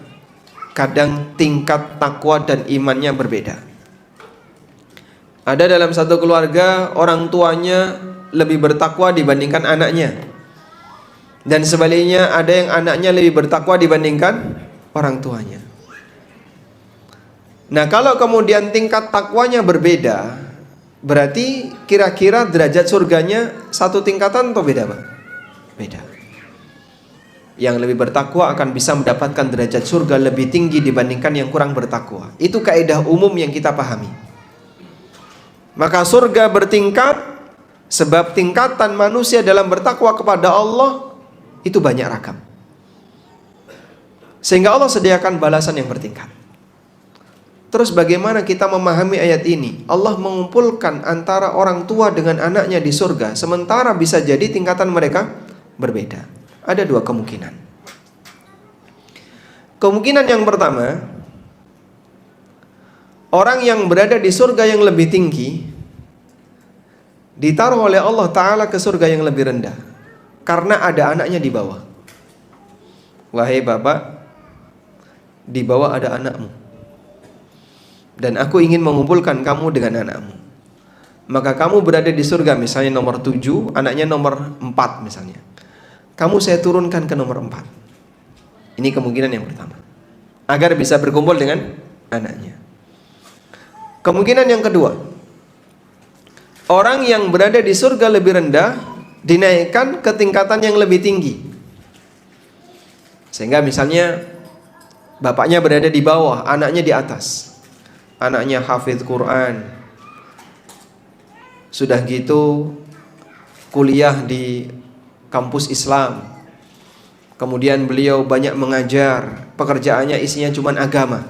kadang tingkat takwa dan imannya berbeda. Ada dalam satu keluarga orang tuanya lebih bertakwa dibandingkan anaknya, dan sebaliknya ada yang anaknya lebih bertakwa dibandingkan orang tuanya. Nah, kalau kemudian tingkat takwanya berbeda, berarti kira-kira derajat surganya satu tingkatan atau beda, Pak? Beda. Yang lebih bertakwa akan bisa mendapatkan derajat surga lebih tinggi dibandingkan yang kurang bertakwa. Itu kaidah umum yang kita pahami. Maka surga bertingkat sebab tingkatan manusia dalam bertakwa kepada Allah itu banyak ragam. Sehingga Allah sediakan balasan yang bertingkat. Terus bagaimana kita memahami ayat ini? Allah mengumpulkan antara orang tua dengan anaknya di surga, sementara bisa jadi tingkatan mereka berbeda. Ada dua kemungkinan. Kemungkinan yang pertama, orang yang berada di surga yang lebih tinggi ditaruh oleh Allah Ta'ala ke surga yang lebih rendah karena ada anaknya di bawah. Wahai bapak, di bawah ada anakmu, dan aku ingin mengumpulkan kamu dengan anakmu. Maka kamu berada di surga misalnya nomor 7, anaknya nomor 4 misalnya. Kamu saya turunkan ke nomor 4. Ini kemungkinan yang pertama, agar bisa berkumpul dengan anaknya. Kemungkinan yang kedua, orang yang berada di surga lebih rendah dinaikkan ke tingkatan yang lebih tinggi. Sehingga misalnya bapaknya berada di bawah, anaknya di atas. Anaknya hafidz Quran, sudah gitu kuliah di kampus Islam, kemudian beliau banyak mengajar, pekerjaannya isinya cuma agama.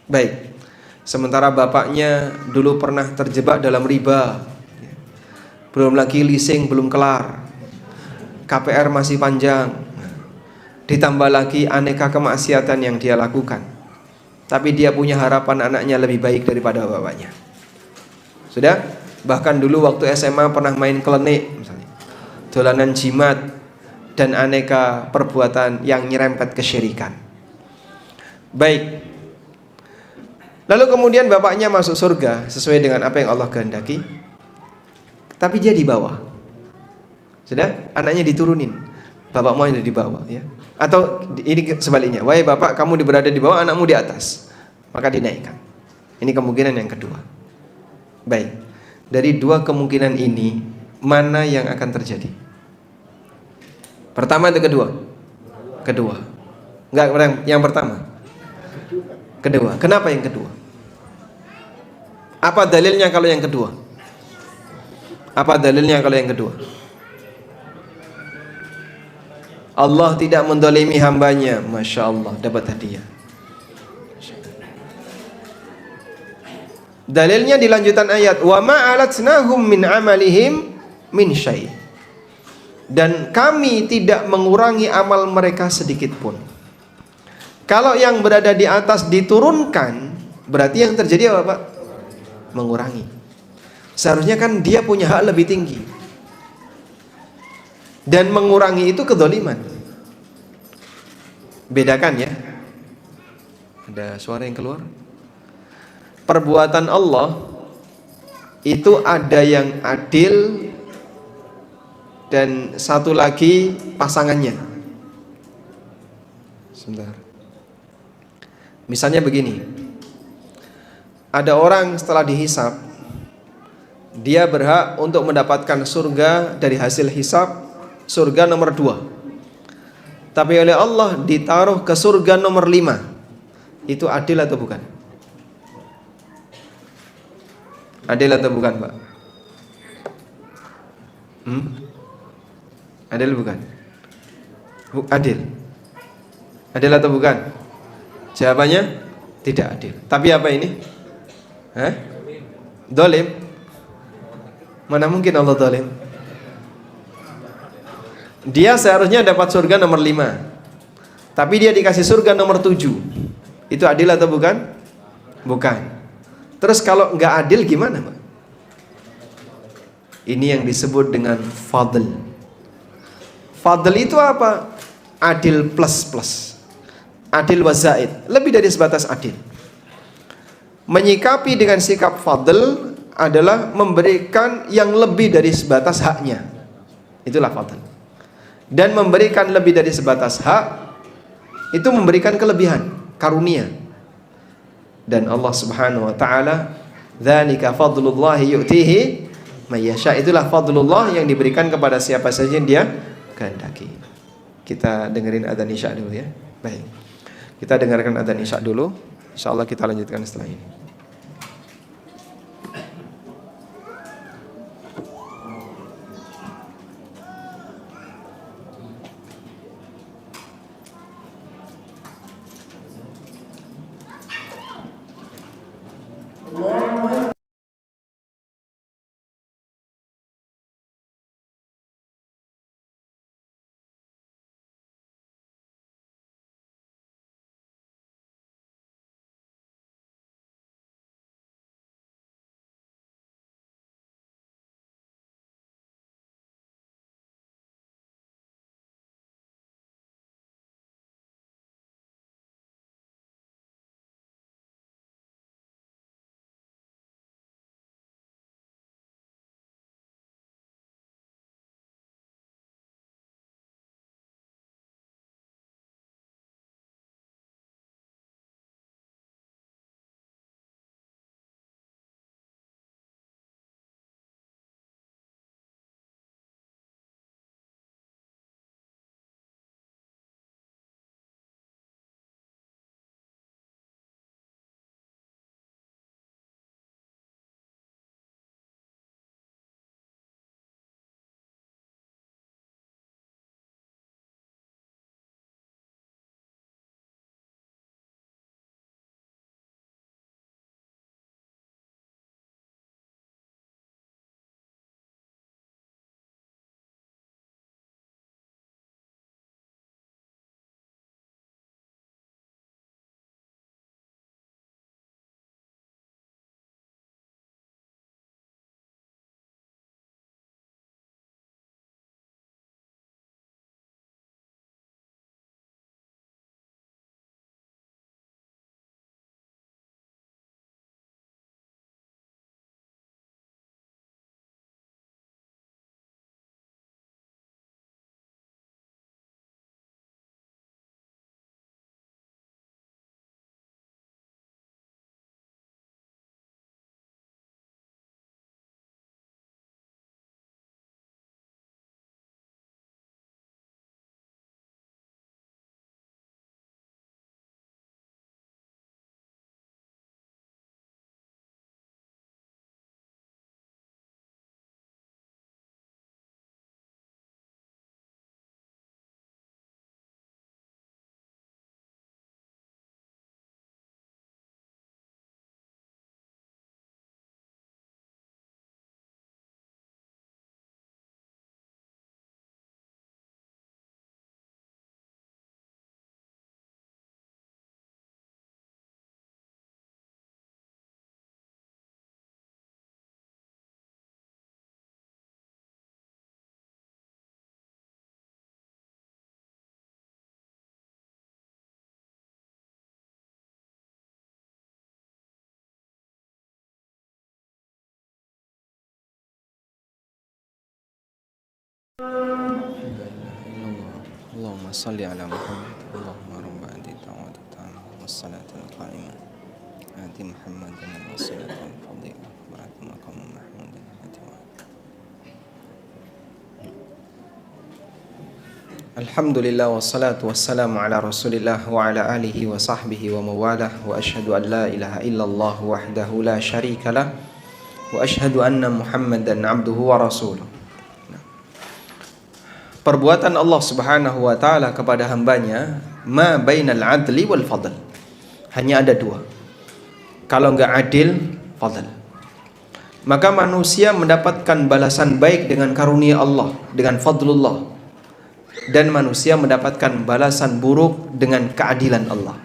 Baik, sementara bapaknya dulu pernah terjebak dalam riba, belum lagi leasing belum kelar, KPR masih panjang, ditambah lagi aneka kemaksiatan yang dia lakukan. Tapi dia punya harapan anaknya lebih baik daripada bapaknya. Sudah? Bahkan dulu waktu SMA pernah main klenik misalnya, dolanan jimat, dan aneka perbuatan yang nyerempet kesyirikan. Baik. Lalu kemudian bapaknya masuk surga sesuai dengan apa yang Allah kehendaki, tapi dia di bawah. Sudah? Anaknya diturunin, bapakmu ada di bawah, ya. Atau ini sebaliknya, wahai bapak, kamu berada di bawah, anakmu di atas, maka dinaikkan. Ini kemungkinan yang kedua. Baik, dari dua kemungkinan ini, mana yang akan terjadi? Pertama atau kedua? Kedua. Enggak, yang pertama. Kedua. Kenapa yang kedua? Apa dalilnya kalau yang kedua? Apa dalilnya kalau yang kedua? Allah tidak mendolimi hambanya. Masya Allah, dapat hadiah. Dalilnya di lanjutan ayat, wa ma'alatnahum min amalihim min syai'. Dan kami tidak mengurangi amal mereka sedikit pun. Kalau yang berada di atas diturunkan, berarti yang terjadi apa, Pak? Mengurangi. Seharusnya kan dia punya hak lebih tinggi. Dan mengurangi itu kedoliman. Bedakan ya. Ada suara yang keluar. Perbuatan Allah itu ada yang adil dan satu lagi pasangannya. Sebentar. Misalnya begini. Ada orang setelah dihisab, dia berhak untuk mendapatkan surga dari hasil hisab, surga nomor 2. Tapi oleh Allah ditaruh ke surga nomor 5. Itu adil atau bukan? Adil atau bukan, Pak? Adil bukan? Adil. Adil atau bukan? Jawabannya tidak adil. Tapi apa ini? Dolim. Mana mungkin Allah dolim? Dia seharusnya dapat surga nomor 5, tapi dia dikasih surga nomor 7. Itu adil atau bukan? Bukan. Terus kalau nggak adil gimana, Pak? Ini yang disebut dengan fadl. Fadl itu apa? Adil plus. Adil wa zaid. Lebih dari sebatas adil. Menyikapi dengan sikap fadl adalah memberikan yang lebih dari sebatas haknya. Itulah fadl. Dan memberikan lebih dari sebatas hak itu memberikan kelebihan, karunia. Dan Allah Subhanahu wa taala, "Dzalika fadlullahi yu'tihi may yasha." Itulah fadlullah yang diberikan kepada siapa saja yang dia kehendaki. Kita dengerin adzan Isya dulu ya. Baik. Kita dengarkan adzan Isya dulu. Insyaallah kita lanjutkan setelah ini. Allahumma salli ala Muhammad. Allahumma rabba ati ta'wati ta'ala wassalatu al-qa'imah ati Muhammadan wassalatu al-fadhilah wa ati maqam mahmudan ati wa Alhamdulillah wassalatu wassalamu ala Rasulillah wa ala alihi wa sahbihi wa mawalah wa asyhadu an la ilaha illallah wahdahu la syarikalah wa asyhadu anna Muhammadan abduhu wa rasuluh. Perbuatan Allah Subhanahu wa taala kepada hambanya ma bainal adli wal fadl. Hanya ada dua. Kalau enggak adil, fadl. Maka manusia mendapatkan balasan baik dengan karunia Allah, dengan fadlullah. Dan manusia mendapatkan balasan buruk dengan keadilan Allah.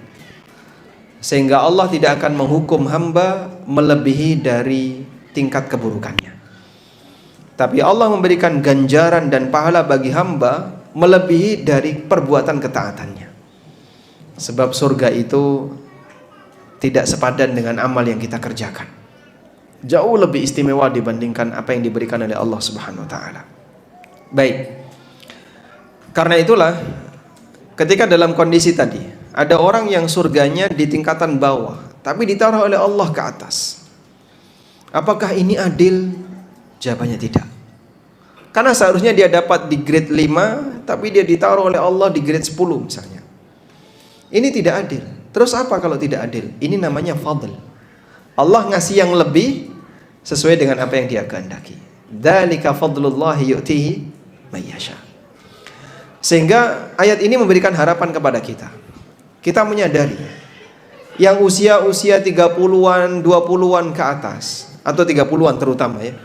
Sehingga Allah tidak akan menghukum hamba melebihi dari tingkat keburukannya. Tapi Allah memberikan ganjaran dan pahala bagi hamba melebihi dari perbuatan ketaatannya. Sebab surga itu tidak sepadan dengan amal yang kita kerjakan. Jauh lebih istimewa dibandingkan apa yang diberikan oleh Allah Subhanahu wa taala. Baik. Karena itulah ketika dalam kondisi tadi ada orang yang surganya di tingkatan bawah tapi ditaruh oleh Allah ke atas. Apakah ini adil? Jawabannya tidak. Karena seharusnya dia dapat di grade 5 tapi dia ditaruh oleh Allah di grade 10 misalnya. Ini tidak adil. Terus apa kalau tidak adil? Ini namanya fadl. Allah ngasih yang lebih sesuai dengan apa yang dia kehendaki. Dzalika fadlullahi yu'tihi may yasha. Sehingga ayat ini memberikan harapan kepada kita. Kita menyadari yang usia-usia 30-an, 20-an ke atas atau 30-an terutama ya.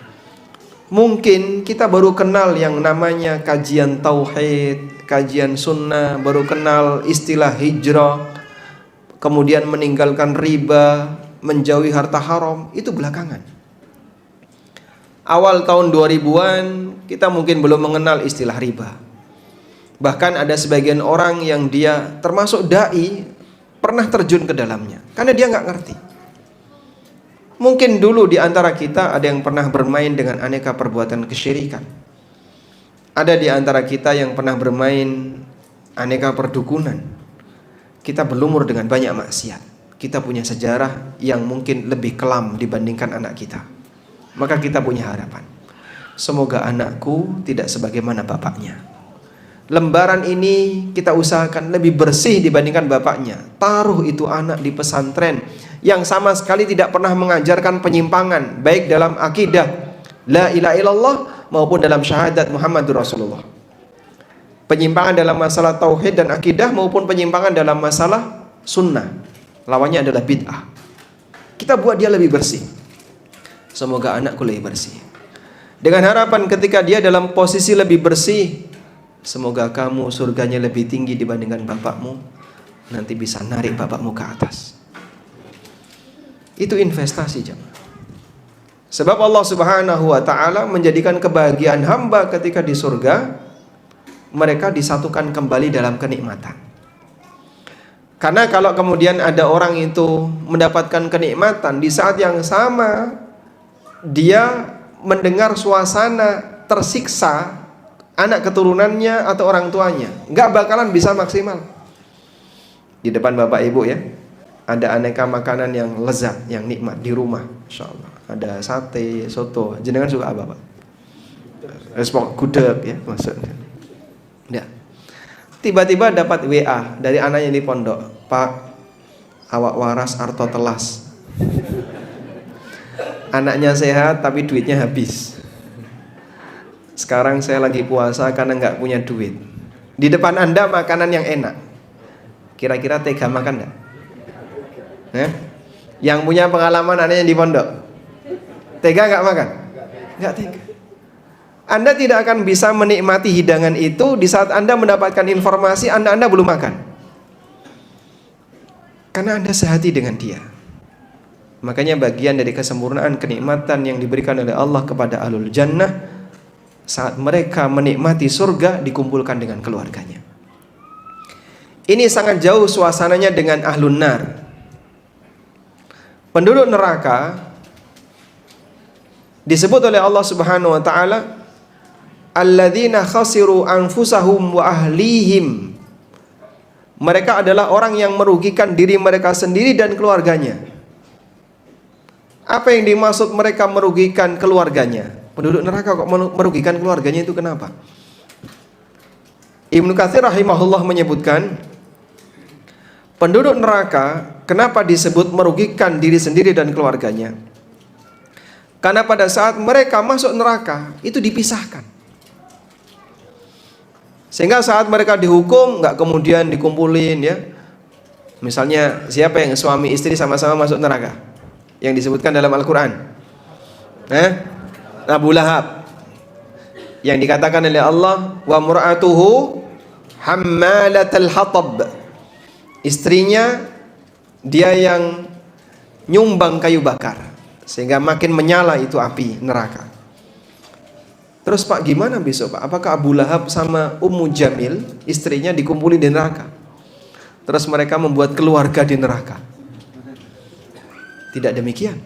Mungkin kita baru kenal yang namanya kajian tauhid, kajian sunnah, baru kenal istilah hijrah, kemudian meninggalkan riba, menjauhi harta haram, itu belakangan. Awal tahun 2000-an kita mungkin belum mengenal istilah riba. Bahkan ada sebagian orang yang dia termasuk dai pernah terjun ke dalamnya karena dia nggak ngerti. Mungkin dulu di antara kita ada yang pernah bermain dengan aneka perbuatan kesyirikan. Ada di antara kita yang pernah bermain aneka perdukunan. Kita berlumur dengan banyak maksiat. Kita punya sejarah yang mungkin lebih kelam dibandingkan anak kita. Maka kita punya harapan. Semoga anakku tidak sebagaimana bapaknya. Lembaran ini kita usahakan lebih bersih dibandingkan bapaknya. Taruh itu anak di pesantren yang sama sekali tidak pernah mengajarkan penyimpangan baik dalam akidah la ilaha illallah maupun dalam syahadat Muhammadur Rasulullah. Penyimpangan dalam masalah tauhid dan akidah maupun penyimpangan dalam masalah sunnah. Lawannya adalah bid'ah. Kita buat dia lebih bersih. Semoga anakku lebih bersih. Dengan harapan ketika dia dalam posisi lebih bersih, semoga kamu surganya lebih tinggi dibandingkan bapakmu. Nanti bisa narik bapakmu ke atas. Itu investasi jemaah. Sebab Allah Subhanahu wa taala menjadikan kebahagiaan hamba ketika di surga mereka disatukan kembali dalam kenikmatan. Karena kalau kemudian ada orang itu mendapatkan kenikmatan di saat yang sama dia mendengar suasana tersiksa anak keturunannya atau orang tuanya, nggak bakalan bisa maksimal. Di depan bapak ibu ya, ada aneka makanan yang lezat, yang nikmat di rumah, insyaallah. Ada sate, soto. Jenengan suka apa, Pak? Respok gudeg ya, maksudnya. Ya. Tiba-tiba dapat WA dari anaknya di pondok, Pak, awak waras arto telas. Anaknya sehat tapi duitnya habis. Sekarang saya lagi puasa karena nggak punya duit. Di depan Anda makanan yang enak. Kira-kira tega makan nggak? Yang punya pengalaman anaknya di pondok, tega nggak makan? Nggak tega. Anda tidak akan bisa menikmati hidangan itu di saat Anda mendapatkan informasi Anda belum makan. Karena Anda sehati dengan dia. Makanya bagian dari kesempurnaan kenikmatan yang diberikan oleh Allah kepada ahlul jannah, saat mereka menikmati surga dikumpulkan dengan keluarganya. Ini sangat jauh suasananya dengan ahlun nar. Penduduk neraka disebut oleh Allah Subhanahu wa taala alladzina khasiru anfusahum wa ahlihim. Mereka adalah orang yang merugikan diri mereka sendiri dan keluarganya. Apa yang dimaksud mereka merugikan keluarganya? Penduduk neraka kok merugikan keluarganya, itu kenapa? Ibnu Katsir rahimahullah menyebutkan, penduduk neraka kenapa disebut merugikan diri sendiri dan keluarganya? Karena pada saat mereka masuk neraka itu dipisahkan. Sehingga saat mereka dihukum nggak kemudian dikumpulin ya. Misalnya siapa yang suami istri sama-sama masuk neraka? Yang disebutkan dalam Al-Quran, Abu Lahab, yang dikatakan oleh Allah, wa mur'atuhu hammalatal hatab. Istrinya dia yang nyumbang kayu bakar, sehingga makin menyala itu api neraka. Terus Pak, gimana besok Pak? Apakah Abu Lahab sama Ummu Jamil, istrinya, dikumpulin di neraka? Terus mereka membuat keluarga di neraka? Tidak demikian.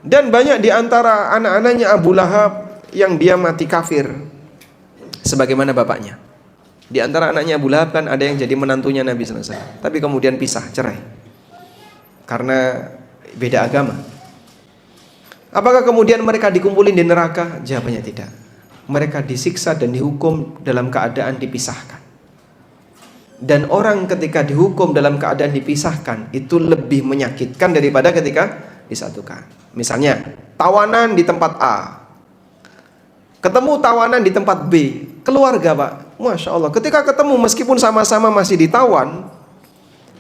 Dan banyak di antara anak-anaknya Abu Lahab yang dia mati kafir, sebagaimana bapaknya. Di antara anaknya Abu Lahab kan ada yang jadi menantunya Nabi SAW, tapi kemudian pisah, cerai, karena beda agama. Apakah kemudian mereka dikumpulin di neraka? Jawabannya tidak. Mereka disiksa dan dihukum dalam keadaan dipisahkan. Dan orang ketika dihukum dalam keadaan dipisahkan itu lebih menyakitkan daripada ketika disatukan. Misalnya tawanan di tempat A, ketemu tawanan di tempat B, keluarga Pak, Masya Allah, ketika ketemu meskipun sama-sama masih ditawan,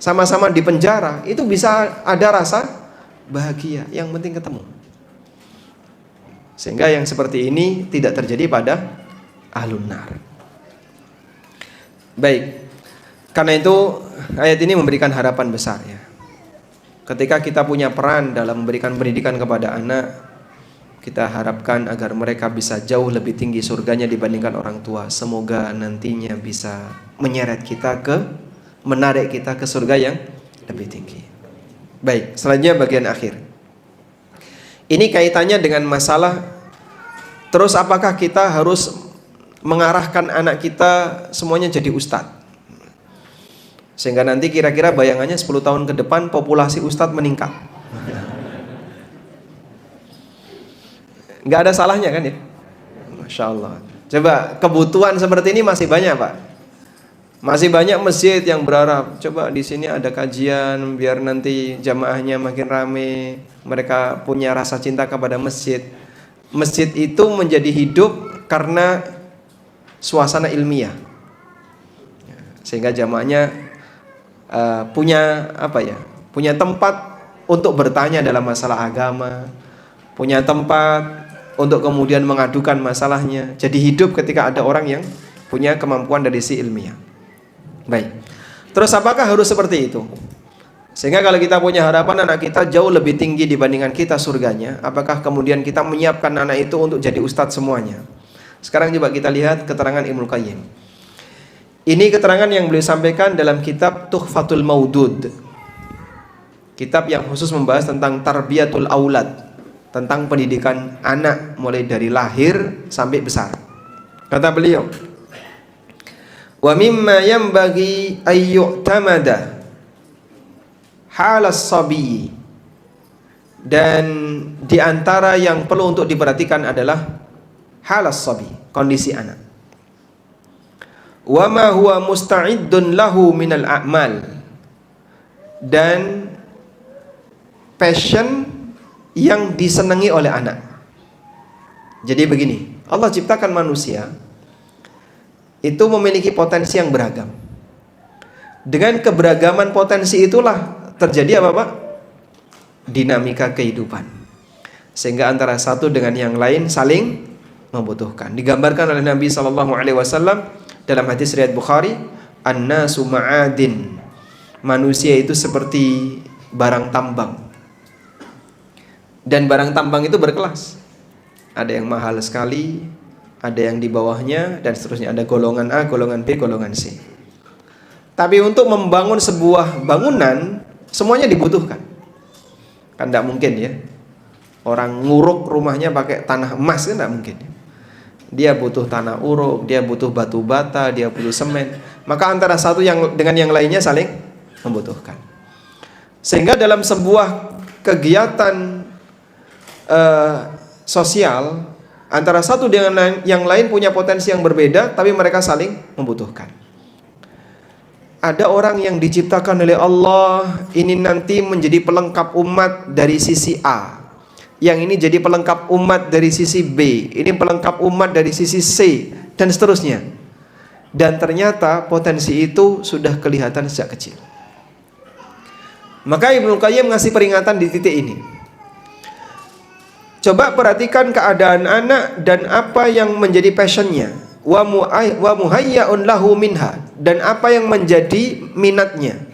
sama-sama di penjara, itu bisa ada rasa bahagia, yang penting ketemu. Sehingga yang seperti ini tidak terjadi pada ahlun nar. Baik, karena itu ayat ini memberikan harapan besar ya. Ketika kita punya peran dalam memberikan pendidikan kepada anak, kita harapkan agar mereka bisa jauh lebih tinggi surganya dibandingkan orang tua. Semoga nantinya bisa menyeret kita menarik kita ke surga yang lebih tinggi. Baik, selanjutnya bagian akhir. Ini kaitannya dengan masalah, terus apakah kita harus mengarahkan anak kita semuanya jadi ustadz? Sehingga nanti kira-kira bayangannya 10 tahun ke depan populasi ustadz meningkat. Nggak ada salahnya kan ya? Masya Allah. Coba kebutuhan seperti ini masih banyak Pak. Masih banyak masjid yang berharap, coba di sini ada kajian biar nanti jamaahnya makin rame, mereka punya rasa cinta kepada masjid. Masjid itu menjadi hidup karena suasana ilmiah, sehingga jamaahnya punya punya tempat untuk bertanya dalam masalah agama, punya tempat untuk kemudian mengadukan masalahnya. Jadi hidup ketika ada orang yang punya kemampuan dari si ilmiah. Baik, terus apakah harus seperti itu? Sehingga kalau kita punya harapan anak kita jauh lebih tinggi dibandingkan kita surganya, apakah kemudian kita menyiapkan anak itu untuk jadi ustadz semuanya? Sekarang coba kita lihat keterangan Ibnu Qayyim. Ini keterangan yang beliau sampaikan dalam kitab Tuhfatul Maudud, kitab yang khusus membahas tentang tarbiyatul aulad, tentang pendidikan anak mulai dari lahir sampai besar. Kata beliau, wa mimma yanbaghi ayyu'tamada halas sabi, dan di antara yang perlu untuk diperhatikan adalah halas sabi, kondisi anak. Wa ma huwa musta'iddun lahu minal a'mal, dan passion yang disenangi oleh anak. Jadi begini, Allah ciptakan manusia itu memiliki potensi yang beragam. Dengan keberagaman potensi itulah terjadi apa Pak? Dinamika kehidupan. Sehingga antara satu dengan yang lain saling membutuhkan. Digambarkan oleh Nabi SAW dalam hadis riwayat Bukhari, an-nasu ma'adin, manusia itu seperti barang tambang. Dan barang tambang itu berkelas. Ada yang mahal sekali, ada yang di bawahnya, dan seterusnya. Ada golongan A, golongan B, golongan C. Tapi untuk membangun sebuah bangunan, semuanya dibutuhkan. Kan tidak mungkin ya, orang nguruk rumahnya pakai tanah emas, kan tidak mungkin. Dia butuh tanah uruk, dia butuh batu bata, dia butuh semen. Maka antara satu yang dengan yang lainnya saling membutuhkan. Sehingga dalam sebuah kegiatan sosial, antara satu dengan yang lain punya potensi yang berbeda, tapi mereka saling membutuhkan. Ada orang yang diciptakan oleh Allah, ini nanti menjadi pelengkap umat dari sisi A. Yang ini jadi pelengkap umat dari sisi B, ini pelengkap umat dari sisi C, dan seterusnya. Dan ternyata potensi itu sudah kelihatan sejak kecil. Maka Ibnu Qayyim ngasih peringatan di titik ini. Coba perhatikan keadaan anak dan apa yang menjadi passionnya, wa muhayyaun lahu minha, dan apa yang menjadi minatnya.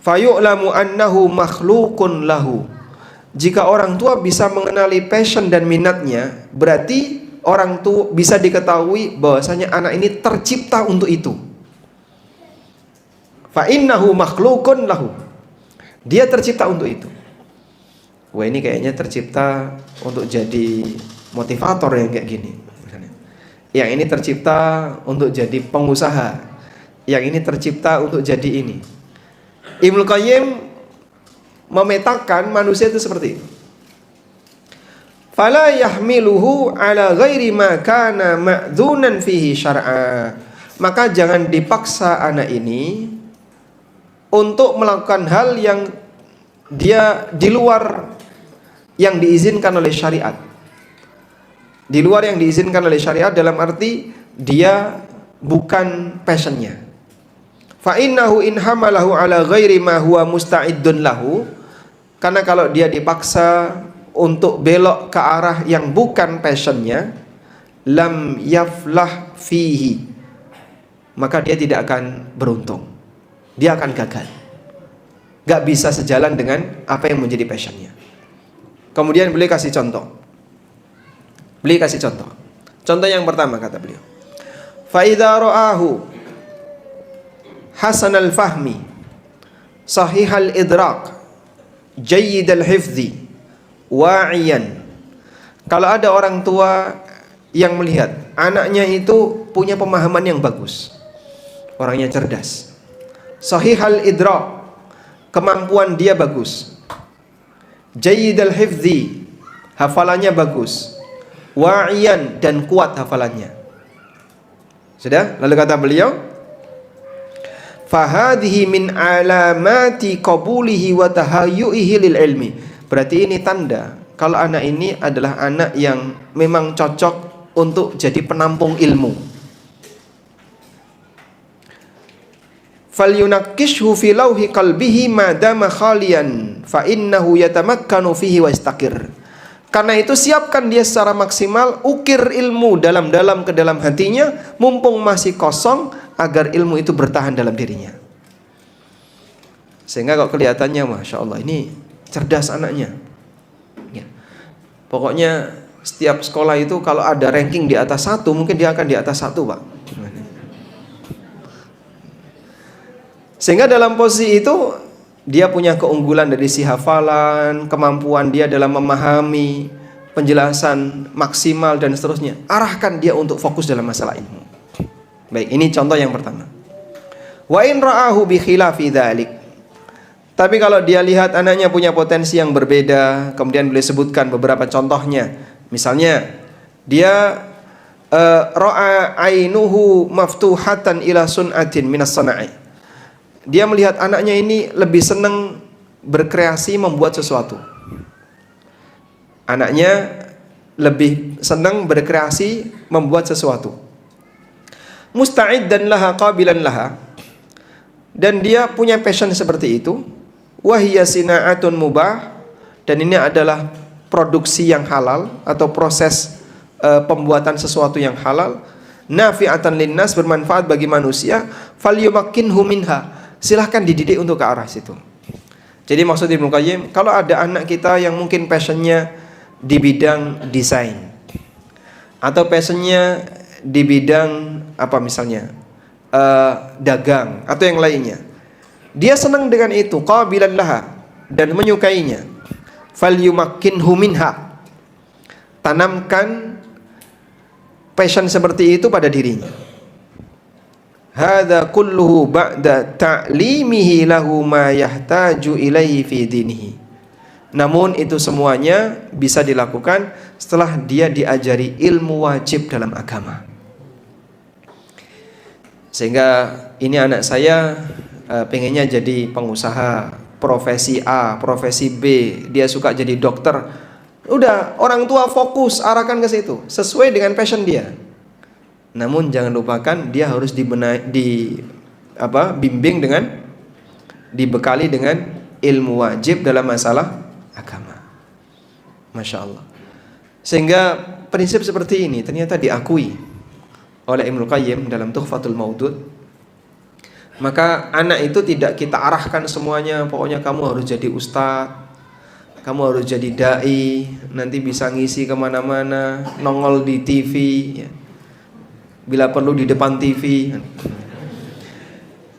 Fayu'lamu annahu makhluqun lahu. Jika orang tua bisa mengenali passion dan minatnya, berarti orang tua bisa diketahui bahwasanya anak ini tercipta untuk itu. Fa innahu makhluqun lahu. Dia tercipta untuk itu. Wah, ini kayaknya tercipta untuk jadi motivator yang kayak gini. Yang ini tercipta untuk jadi pengusaha. Yang ini tercipta untuk jadi ini. Ibnu Qayyim memetakan manusia itu seperti itu. Fala yahmiluhu ala ghairi ma kana ma'dzunan fihi syar'a. Maka jangan dipaksa anak ini untuk melakukan hal yang dia di luar yang diizinkan oleh syariat. Di luar yang diizinkan oleh syariat dalam arti dia bukan passionnya. Fa innahu in hamalahu ala ghairi ma huwa musta'iddun lahu. Karena kalau dia dipaksa untuk belok ke arah yang bukan passionnya, lam yaflah fihi, maka dia tidak akan beruntung. Dia akan gagal. Gak bisa sejalan dengan apa yang menjadi passionnya. Kemudian beliau kasih contoh. Contoh yang pertama kata beliau. Fa idza ra'ahu hasanal fahmi, sahihal idrak, jayyidal hifzi, wa'iyan. Kalau ada orang tua yang melihat anaknya itu punya pemahaman yang bagus, orangnya cerdas, sahihal idrak, kemampuan dia bagus, jayyidal hifzi, hafalannya bagus, wa'iyan, dan kuat hafalannya. Sudah? Lalu kata beliau, fahadhihi min alamati qabulihi wa tahayyu'ihi lil ilmi. Berarti ini tanda kalau anak ini adalah anak yang memang cocok untuk jadi penampung ilmu. Falyunakkishhu fi lauhi qalbihi ma dama khalian fa innahu yatamakkanu fihi wa istaqir. Karena itu siapkan dia secara maksimal, ukir ilmu dalam-dalam ke dalam hatinya mumpung masih kosong, agar ilmu itu bertahan dalam dirinya. Sehingga kok kelihatannya Masya Allah ini cerdas anaknya ya. Pokoknya setiap sekolah itu kalau ada ranking di atas 1, mungkin dia akan di atas 1, Pak. Sehingga dalam posisi itu dia punya keunggulan dari si hafalan, kemampuan dia dalam memahami, penjelasan maksimal dan seterusnya. Arahkan dia untuk fokus dalam masalah ilmu. Baik, ini contoh yang pertama. Wa in ra'ahu bi khilafi dzalik. Tapi kalau dia lihat anaknya punya potensi yang berbeda, kemudian beliau sebutkan beberapa contohnya. Misalnya, dia ra'a ainuhu maftuhatan ila sun'atin minas sana'i. Dia melihat anaknya ini lebih senang berkreasi, membuat sesuatu. Anaknya lebih senang berkreasi, membuat sesuatu. Musta'iddan laha qabilan laha, dan dia punya passion seperti itu. Wahiyya sina'atun mubah, dan ini adalah produksi yang halal atau proses pembuatan sesuatu yang halal. Nafi'atan linnas, bermanfaat bagi manusia. Falyumakkinhu minha, silahkan dididik untuk ke arah situ. Jadi maksud Ibnu Qayyim, kalau ada anak kita yang mungkin passionnya di bidang desain, atau passionnya di bidang apa misalnya dagang atau yang lainnya, dia senang dengan itu, qabilan laha, dan menyukainya, falyumakkinhu minha, tanamkan passion seperti itu pada dirinya. Hadza kulluhu ba'da ta'limihi lahu ma yahtaju ilaihi fi dinihi. Namun itu semuanya bisa dilakukan setelah dia diajari ilmu wajib dalam agama. Sehingga ini anak saya pengennya jadi pengusaha, profesi A, profesi B, dia suka jadi dokter. Udah, orang tua fokus arahkan ke situ sesuai dengan passion dia. Namun jangan lupakan dia harus bimbing dengan, dibekali dengan ilmu wajib dalam masalah agama. Masya Allah. Sehingga prinsip seperti ini ternyata diakui oleh Ibnu Qayyim dalam Tuhfatul Maudud. Maka anak itu tidak kita arahkan semuanya, pokoknya kamu harus jadi ustadz, kamu harus jadi dai, nanti bisa ngisi kemana-mana, nongol di TV ya. Bila perlu di depan TV.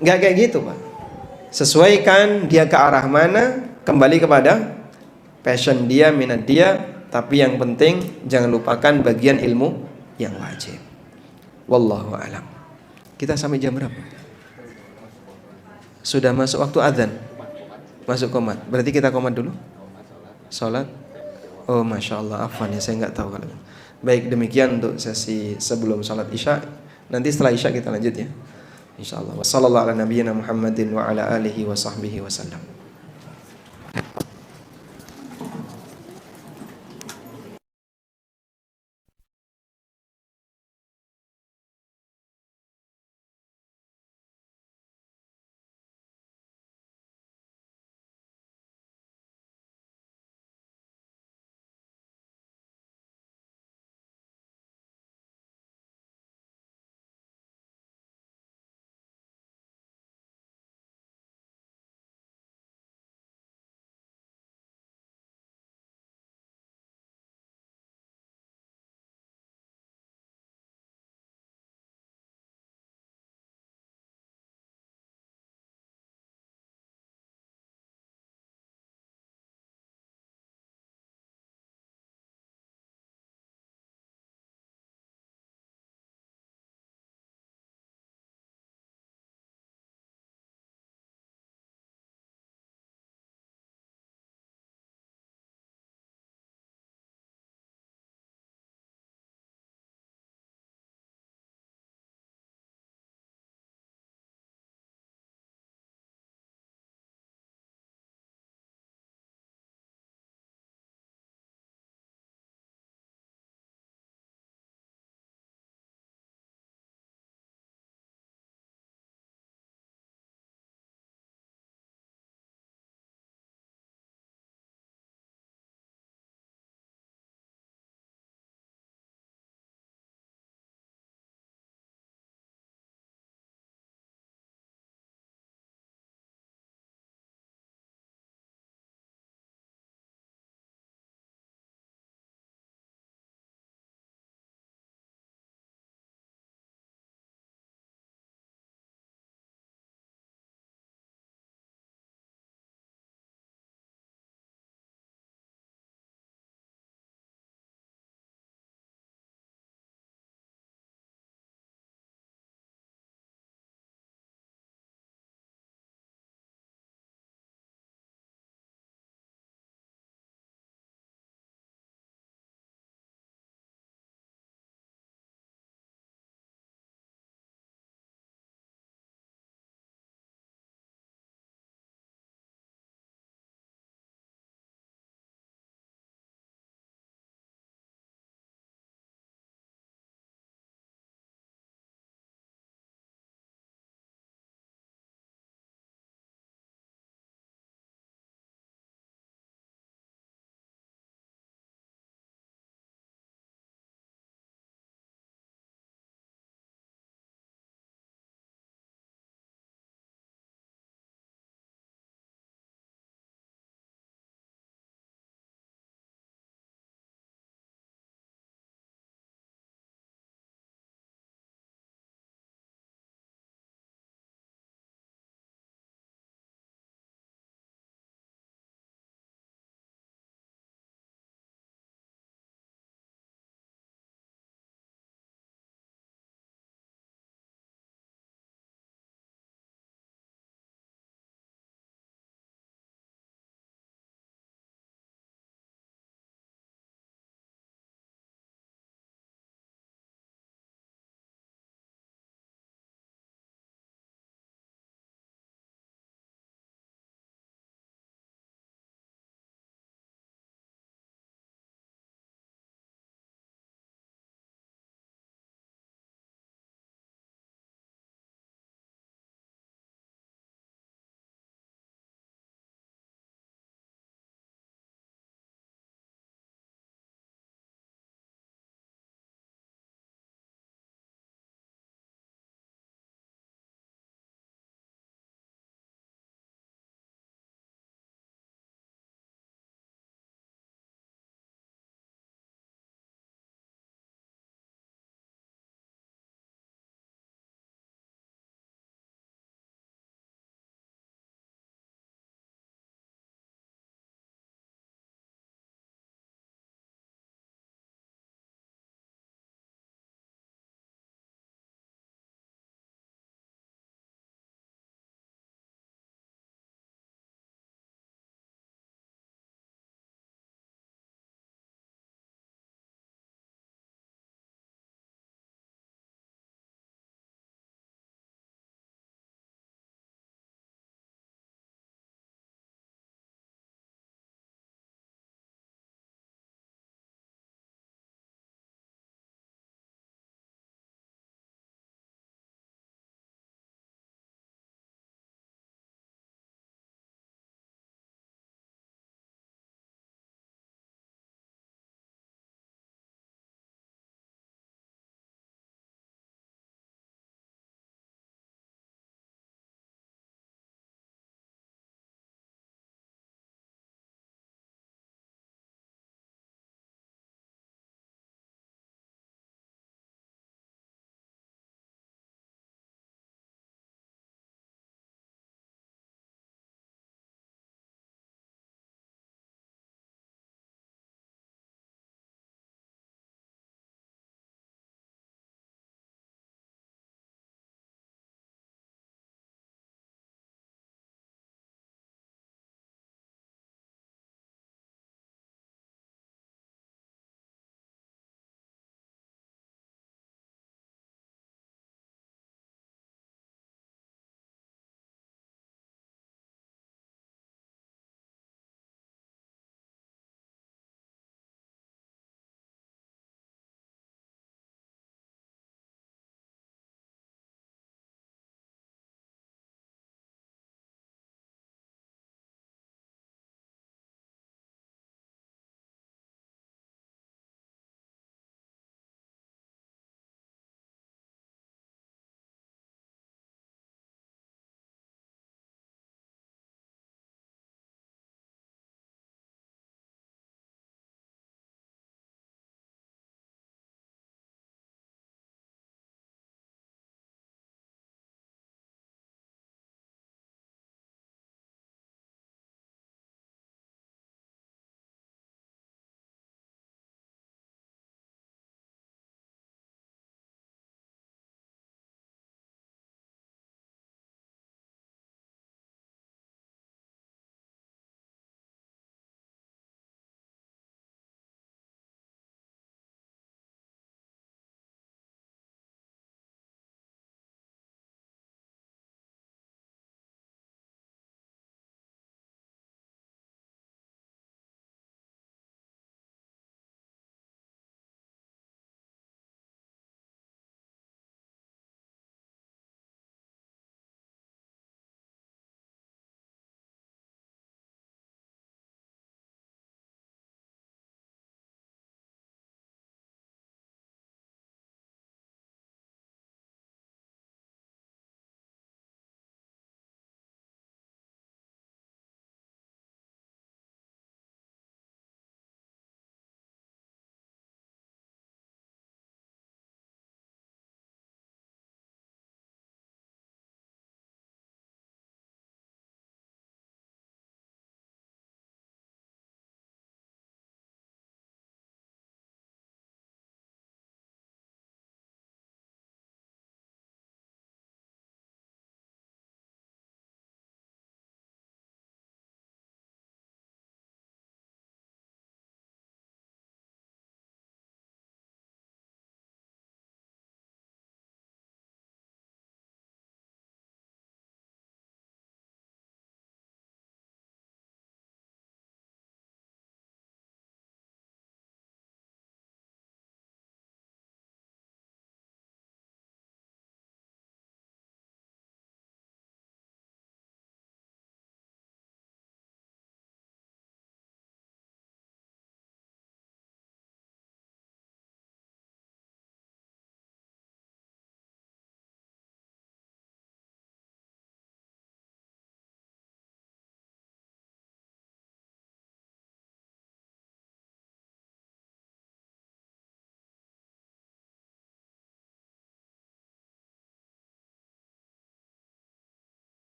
Nggak kayak gitu, Pak. Sesuaikan dia ke arah mana, kembali kepada passion dia, minat dia. Tapi yang penting jangan lupakan bagian ilmu yang wajib. Wallahu a'lam. Kita sampai jam berapa? Sudah masuk waktu azan. Masuk qomat. Berarti kita qomat dulu. Salat. Oh, masya Allah. Afwan ya, saya nggak tahu kalau. Baik, demikian untuk sesi sebelum salat Isya. Nanti setelah Isya kita lanjut ya. Insyaallah. Wassallallahu ala nabiyyina Muhammadin wa ala alihi wa sahbihi wasallam.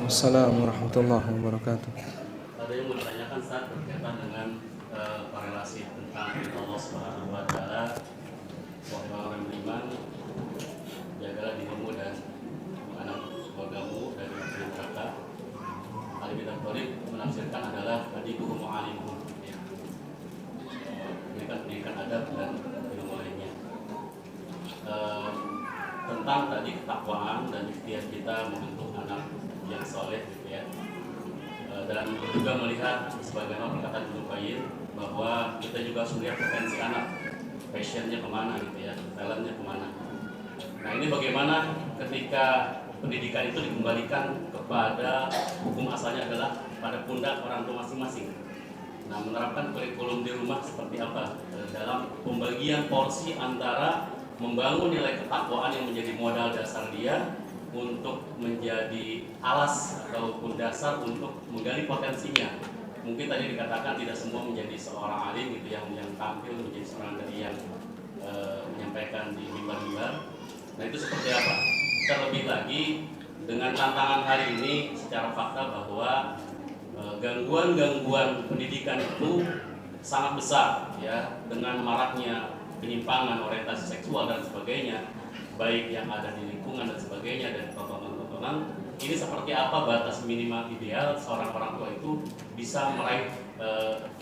Assalamualaikum warahmatullahi wabarakatuh. Ada yang menanyakan saat berkaitan dengan korelasi tentang Allah Subhanahu wa taala, wahai orang beriman, jagalah dirimu dan anak keluargamu dari api neraka. Ali bin Abi Thalib menafsirkan adalah adibuhum mu'alimuhum, berikan pendidikan adab dan ilmu lainnya. Tentang tadi ketakwaan dan ikhtiar kita membentuk anak yang soleh gitu ya, dan juga melihat sebagaimana perkataan Ibnu Qayyim bahwa kita juga harus melihat potensi anak, passionnya kemana gitu ya, talentnya kemana. Nah ini bagaimana ketika pendidikan itu dikembalikan kepada hukum asalnya adalah pada pundak orang tua masing-masing. Nah menerapkan kurikulum di rumah seperti apa dalam pembagian porsi antara membangun nilai ketakwaan yang menjadi modal dasar dia untuk menjadi alas ataupun dasar untuk menggali potensinya. Mungkin tadi dikatakan tidak semua menjadi seorang alim gitu yang tampil menjadi seorang tadi yang menyampaikan di mimbar-mimbar. Nah itu seperti apa? Terlebih lagi dengan tantangan hari ini secara fakta bahwa gangguan-gangguan pendidikan itu sangat besar ya, dengan maraknya penyimpangan orientasi seksual dan sebagainya, baik yang ada di lingkungan dan sebagainya, dan tontonan-tontonan. Ini seperti apa batas minimal ideal seorang orang tua itu bisa meraih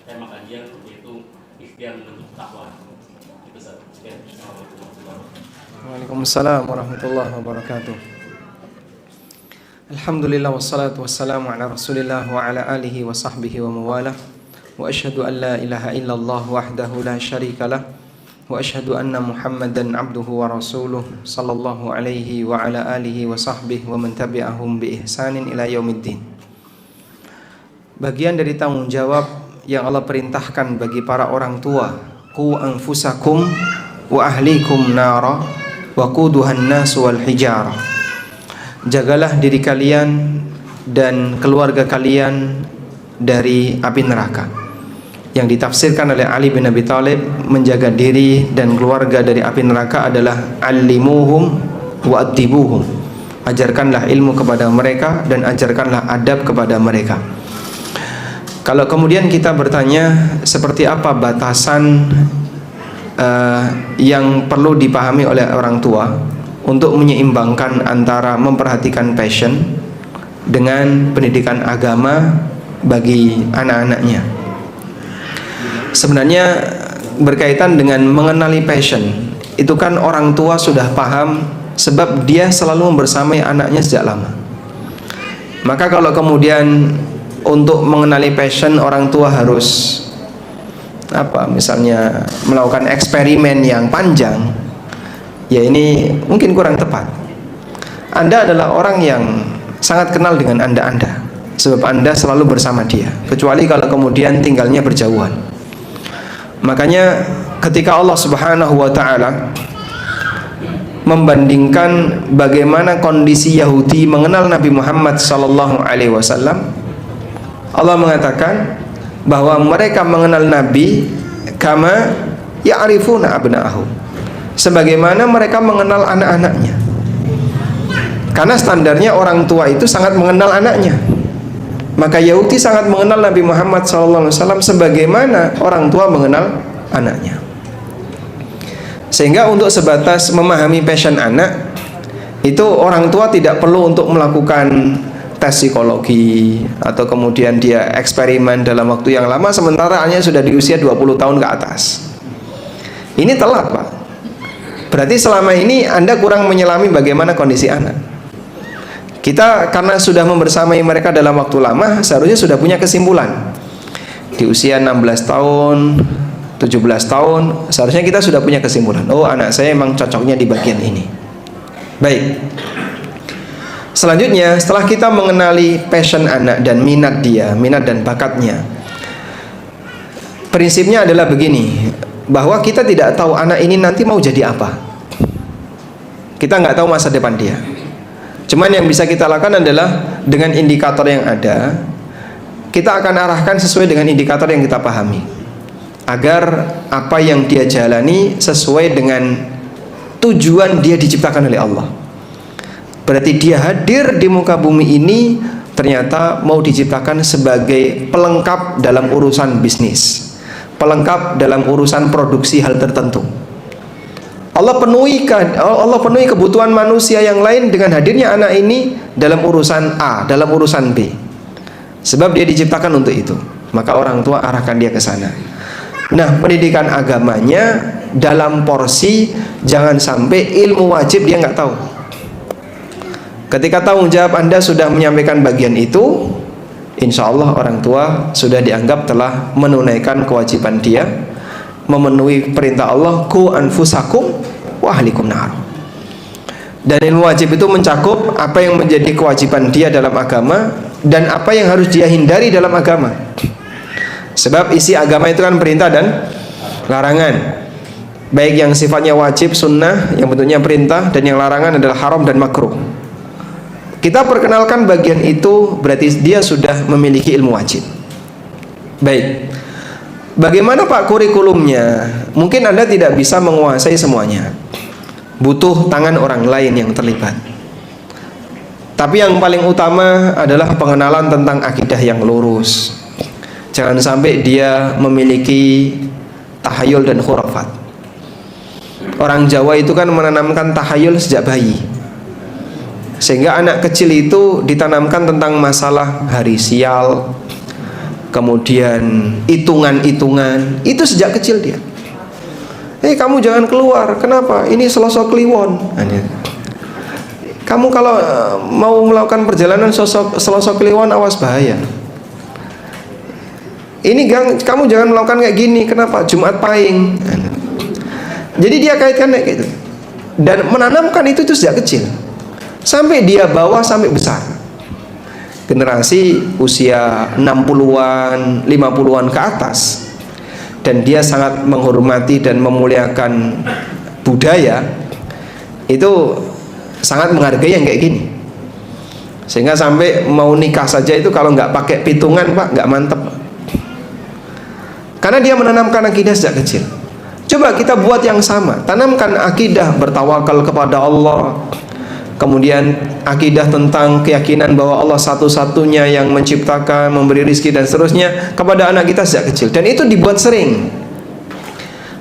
tema kajian yaitu ikhtiar menuntut takwa. Itu saja. Waalaikumsalam warahmatullahi wabarakatuh. Alhamdulillah wassalatu wassalamu ala Rasulillah wa ala alihi wa sahbihi wa mawalah. Wa asyhadu an la ilaha illallah wahdahu la syarikalah. Wa asyhadu anna Muhammadan abduhu wa rasuluh sallallahu alaihi wa ala alihi wa sahbihi wa man tabi'ahum bi ihsanin ila yaumiddin. Bagian dari tanggung jawab yang Allah perintahkan bagi para orang tua, qu anfusakum wa ahlikum nara wa quduhan nas wal hijarah. Jagalah diri kalian dan keluarga kalian dari api neraka. Yang ditafsirkan oleh Ali bin Abi Thalib, menjaga diri dan keluarga dari api neraka adalah allimuhum wa addibuhum. Ajarkanlah ilmu kepada mereka dan ajarkanlah adab kepada mereka. Kalau kemudian kita bertanya seperti apa batasan yang perlu dipahami oleh orang tua untuk menyeimbangkan antara memperhatikan passion dengan pendidikan agama bagi anak-anaknya. Sebenarnya berkaitan dengan mengenali passion, itu kan orang tua sudah paham sebab dia selalu membersamai anaknya sejak lama. Maka kalau kemudian untuk mengenali passion orang tua harus misalnya melakukan eksperimen yang panjang, ya ini mungkin kurang tepat. Anda adalah orang yang sangat kenal dengan Anda, sebab Anda selalu bersama dia, kecuali kalau kemudian tinggalnya berjauhan. Makanya ketika Allah Subhanahu wa taala membandingkan bagaimana kondisi Yahudi mengenal Nabi Muhammad sallallahu alaihi wasallam, Allah mengatakan bahwa mereka mengenal Nabi kama ya'rifuna abna'ahum, sebagaimana mereka mengenal anak-anaknya. Karena standarnya orang tua itu sangat mengenal anaknya. Maka Yahudi sangat mengenal Nabi Muhammad SAW sebagaimana orang tua mengenal anaknya. Sehingga untuk sebatas memahami passion anak, itu orang tua tidak perlu untuk melakukan tes psikologi atau kemudian dia eksperimen dalam waktu yang lama sementara anaknya sudah di usia 20 tahun ke atas. Ini telat, Pak. Berarti selama ini Anda kurang menyelami bagaimana kondisi anak. Kita karena sudah membersamai mereka dalam waktu lama, seharusnya sudah punya kesimpulan. Di usia 16 tahun, 17 tahun, seharusnya kita sudah punya kesimpulan. Oh, anak saya memang cocoknya di bagian ini. Baik. Selanjutnya, setelah kita mengenali passion anak dan minat dia, minat dan bakatnya, prinsipnya adalah begini, bahwa kita tidak tahu anak ini nanti mau jadi apa. Kita nggak tahu masa depan dia. Cuman yang bisa kita lakukan adalah dengan indikator yang ada, kita akan arahkan sesuai dengan indikator yang kita pahami, agar apa yang dia jalani sesuai dengan tujuan dia diciptakan oleh Allah. Berarti dia hadir di muka bumi ini ternyata mau diciptakan sebagai pelengkap dalam urusan bisnis, pelengkap dalam urusan produksi hal tertentu. Allah penuhi kebutuhan manusia yang lain dengan hadirnya anak ini dalam urusan A, dalam urusan B. Sebab dia diciptakan untuk itu. Maka orang tua arahkan dia ke sana. Nah, pendidikan agamanya dalam porsi jangan sampai ilmu wajib dia nggak tahu. Ketika tanggung jawab Anda sudah menyampaikan bagian itu, insya Allah orang tua sudah dianggap telah menunaikan kewajiban dia, memenuhi perintah Allah, ku anfusakum wa ahlikum nar. Dan ilmu wajib itu mencakup apa yang menjadi kewajiban dia dalam agama dan apa yang harus dia hindari dalam agama. Sebab isi agama itu kan perintah dan larangan, baik yang sifatnya wajib, sunnah, yang bentuknya perintah, dan yang larangan adalah haram dan makruh. Kita perkenalkan bagian itu, berarti dia sudah memiliki ilmu wajib. Baik, bagaimana Pak kurikulumnya? Mungkin Anda tidak bisa menguasai semuanya, butuh tangan orang lain yang terlibat. Tapi yang paling utama adalah pengenalan tentang akidah yang lurus. Jangan sampai dia memiliki tahayul dan khurafat. Orang Jawa itu kan menanamkan tahayul sejak bayi, sehingga anak kecil itu ditanamkan tentang masalah hari sial, kemudian hitungan-hitungan, itu sejak kecil dia. Kamu jangan keluar, kenapa? Ini Selasa Kliwon. Kamu kalau mau melakukan perjalanan Selasa Kliwon, awas bahaya. Ini kamu jangan melakukan kayak gini, kenapa? Jumat Pahing. Jadi dia kaitkan kayak gitu, dan menanamkan itu sejak kecil sampai dia bawa sampai besar. Generasi usia 60-an, 50-an ke atas, dan dia sangat menghormati dan memuliakan budaya, itu sangat menghargai yang kayak gini. Sehingga sampai mau nikah saja itu kalau nggak pakai pitungan Pak, nggak mantep. Karena dia menanamkan akidah sejak kecil. Coba kita buat yang sama, tanamkan akidah bertawakal kepada Allah, kemudian akidah tentang keyakinan bahwa Allah satu-satunya yang menciptakan, memberi rizki dan seterusnya kepada anak kita sejak kecil. Dan itu dibuat sering,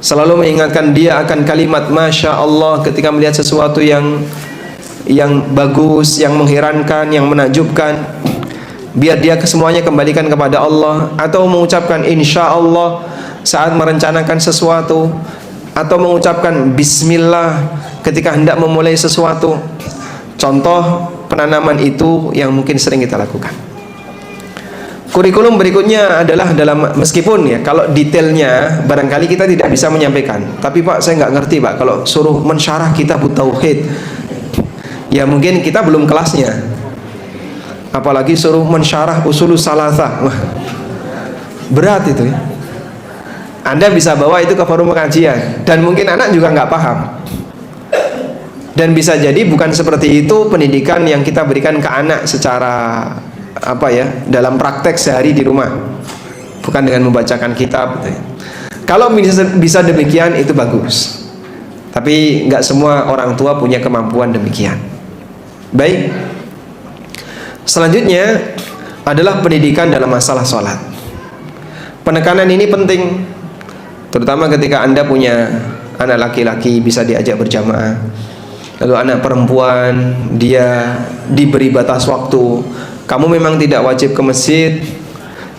selalu mengingatkan dia akan kalimat Masya Allah ketika melihat sesuatu yang bagus, yang mengherankan, yang menakjubkan. Biar dia kesemuanya kembalikan kepada Allah, atau mengucapkan insya Allah saat merencanakan sesuatu, atau mengucapkan bismillah ketika hendak memulai sesuatu. Contoh penanaman itu yang mungkin sering kita lakukan. Kurikulum berikutnya adalah meskipun ya kalau detailnya barangkali kita tidak bisa menyampaikan, tapi Pak saya nggak ngerti Pak kalau suruh mensyarah kitab tauhid, ya mungkin kita belum kelasnya. Apalagi suruh mensyarah usulus salasah, wah berat itu ya. Anda bisa bawa itu ke forum pengajian, dan mungkin anak juga nggak paham. Dan bisa jadi bukan seperti itu pendidikan yang kita berikan ke anak secara dalam praktek sehari di rumah, bukan dengan membacakan kitab gitu ya. Kalau bisa demikian itu bagus, tapi nggak semua orang tua punya kemampuan demikian. Baik, selanjutnya adalah pendidikan dalam masalah sholat. Penekanan ini penting, terutama ketika Anda punya anak laki-laki bisa diajak berjamaah. Lalu anak perempuan dia diberi batas waktu. Kamu memang tidak wajib ke masjid,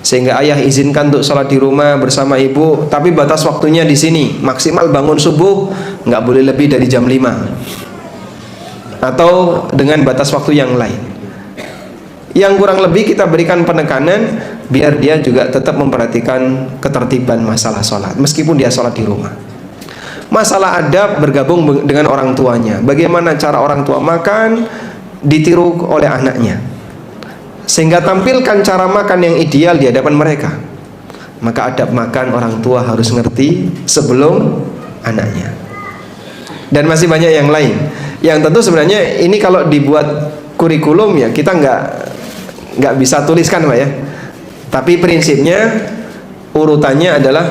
sehingga ayah izinkan untuk sholat di rumah bersama ibu, tapi batas waktunya di sini maksimal bangun subuh nggak boleh lebih dari jam 5, atau dengan batas waktu yang lain. Yang kurang lebih kita berikan penekanan biar dia juga tetap memperhatikan ketertiban masalah sholat meskipun dia sholat di rumah. Masalah adab bergabung dengan orang tuanya. Bagaimana cara orang tua makan ditiru oleh anaknya, sehingga tampilkan cara makan yang ideal di hadapan mereka. Maka adab makan orang tua harus ngerti sebelum anaknya. Dan masih banyak yang lain yang tentu sebenarnya ini kalau dibuat kurikulum ya kita nggak bisa tuliskan Pak ya. Tapi prinsipnya urutannya adalah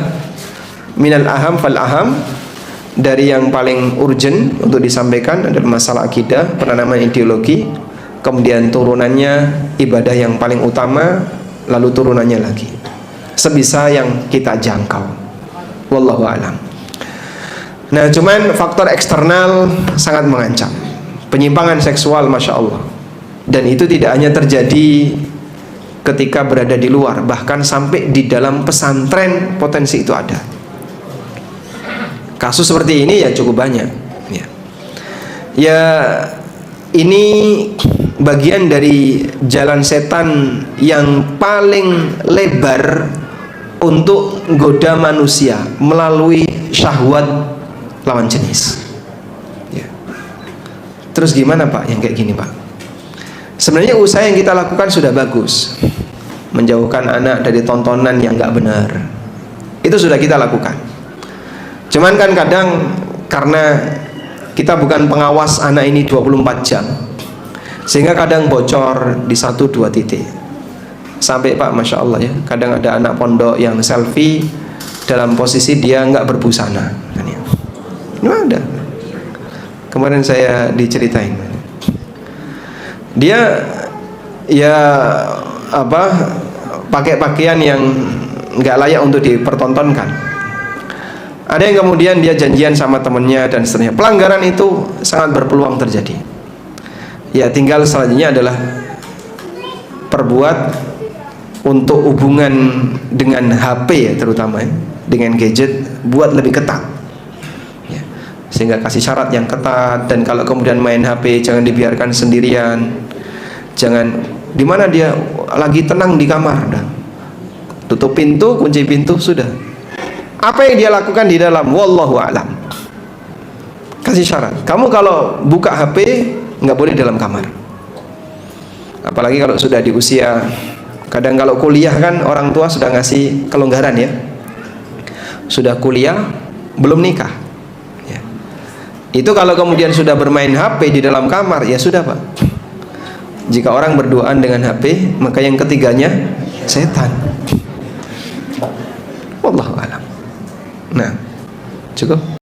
minal aham fal aham. Dari yang paling urgent untuk disampaikan adalah masalah akidah, penanaman ideologi. kemudian turunannya ibadah yang paling utama, lalu turunannya lagi, sebisa yang kita jangkau. Wallahu a'lam. Nah, cuman faktor eksternal sangat mengancam. Penyimpangan seksual, masya Allah. Dan itu tidak hanya terjadi ketika berada di luar, bahkan sampai di dalam pesantren potensi itu ada. Kasus seperti ini ya cukup banyak. Ya, ini bagian dari jalan setan yang paling lebar untuk goda manusia melalui syahwat lawan jenis. Ya. Terus gimana Pak yang kayak gini Pak? Sebenarnya usaha yang kita lakukan sudah bagus, menjauhkan anak dari tontonan yang nggak benar. Itu sudah kita lakukan. Cuman kan kadang karena kita bukan pengawas anak ini 24 jam, sehingga kadang bocor di 1-2 titik. Sampai Pak, masya Allah ya, kadang ada anak pondok yang selfie dalam posisi dia nggak berbusana. Ini ada. Kemarin saya diceritain. Dia ya pakai pakaian yang nggak layak untuk dipertontonkan. Ada yang kemudian dia janjian sama temennya dan seterusnya. Pelanggaran itu sangat berpeluang terjadi. Ya, tinggal selanjutnya adalah perbuat untuk hubungan dengan HP ya, terutama ya, dengan gadget, buat lebih ketat ya. Sehingga kasih syarat yang ketat, dan kalau kemudian main HP jangan dibiarkan sendirian. Jangan dimana dia lagi tenang di kamar, dan tutup pintu, kunci pintu, sudah. Apa yang dia lakukan di dalam, wallahu a'lam. Kasih syarat, kamu kalau buka HP nggak boleh dalam kamar. Apalagi kalau sudah di usia, kadang kalau kuliah kan orang tua sudah ngasih kelonggaran ya, sudah kuliah belum nikah ya. Itu kalau kemudian sudah bermain HP di dalam kamar, ya sudah Pak. Jika orang berduaan dengan HP, maka yang ketiganya setan. Wallahu a'lam. Nah, cukup.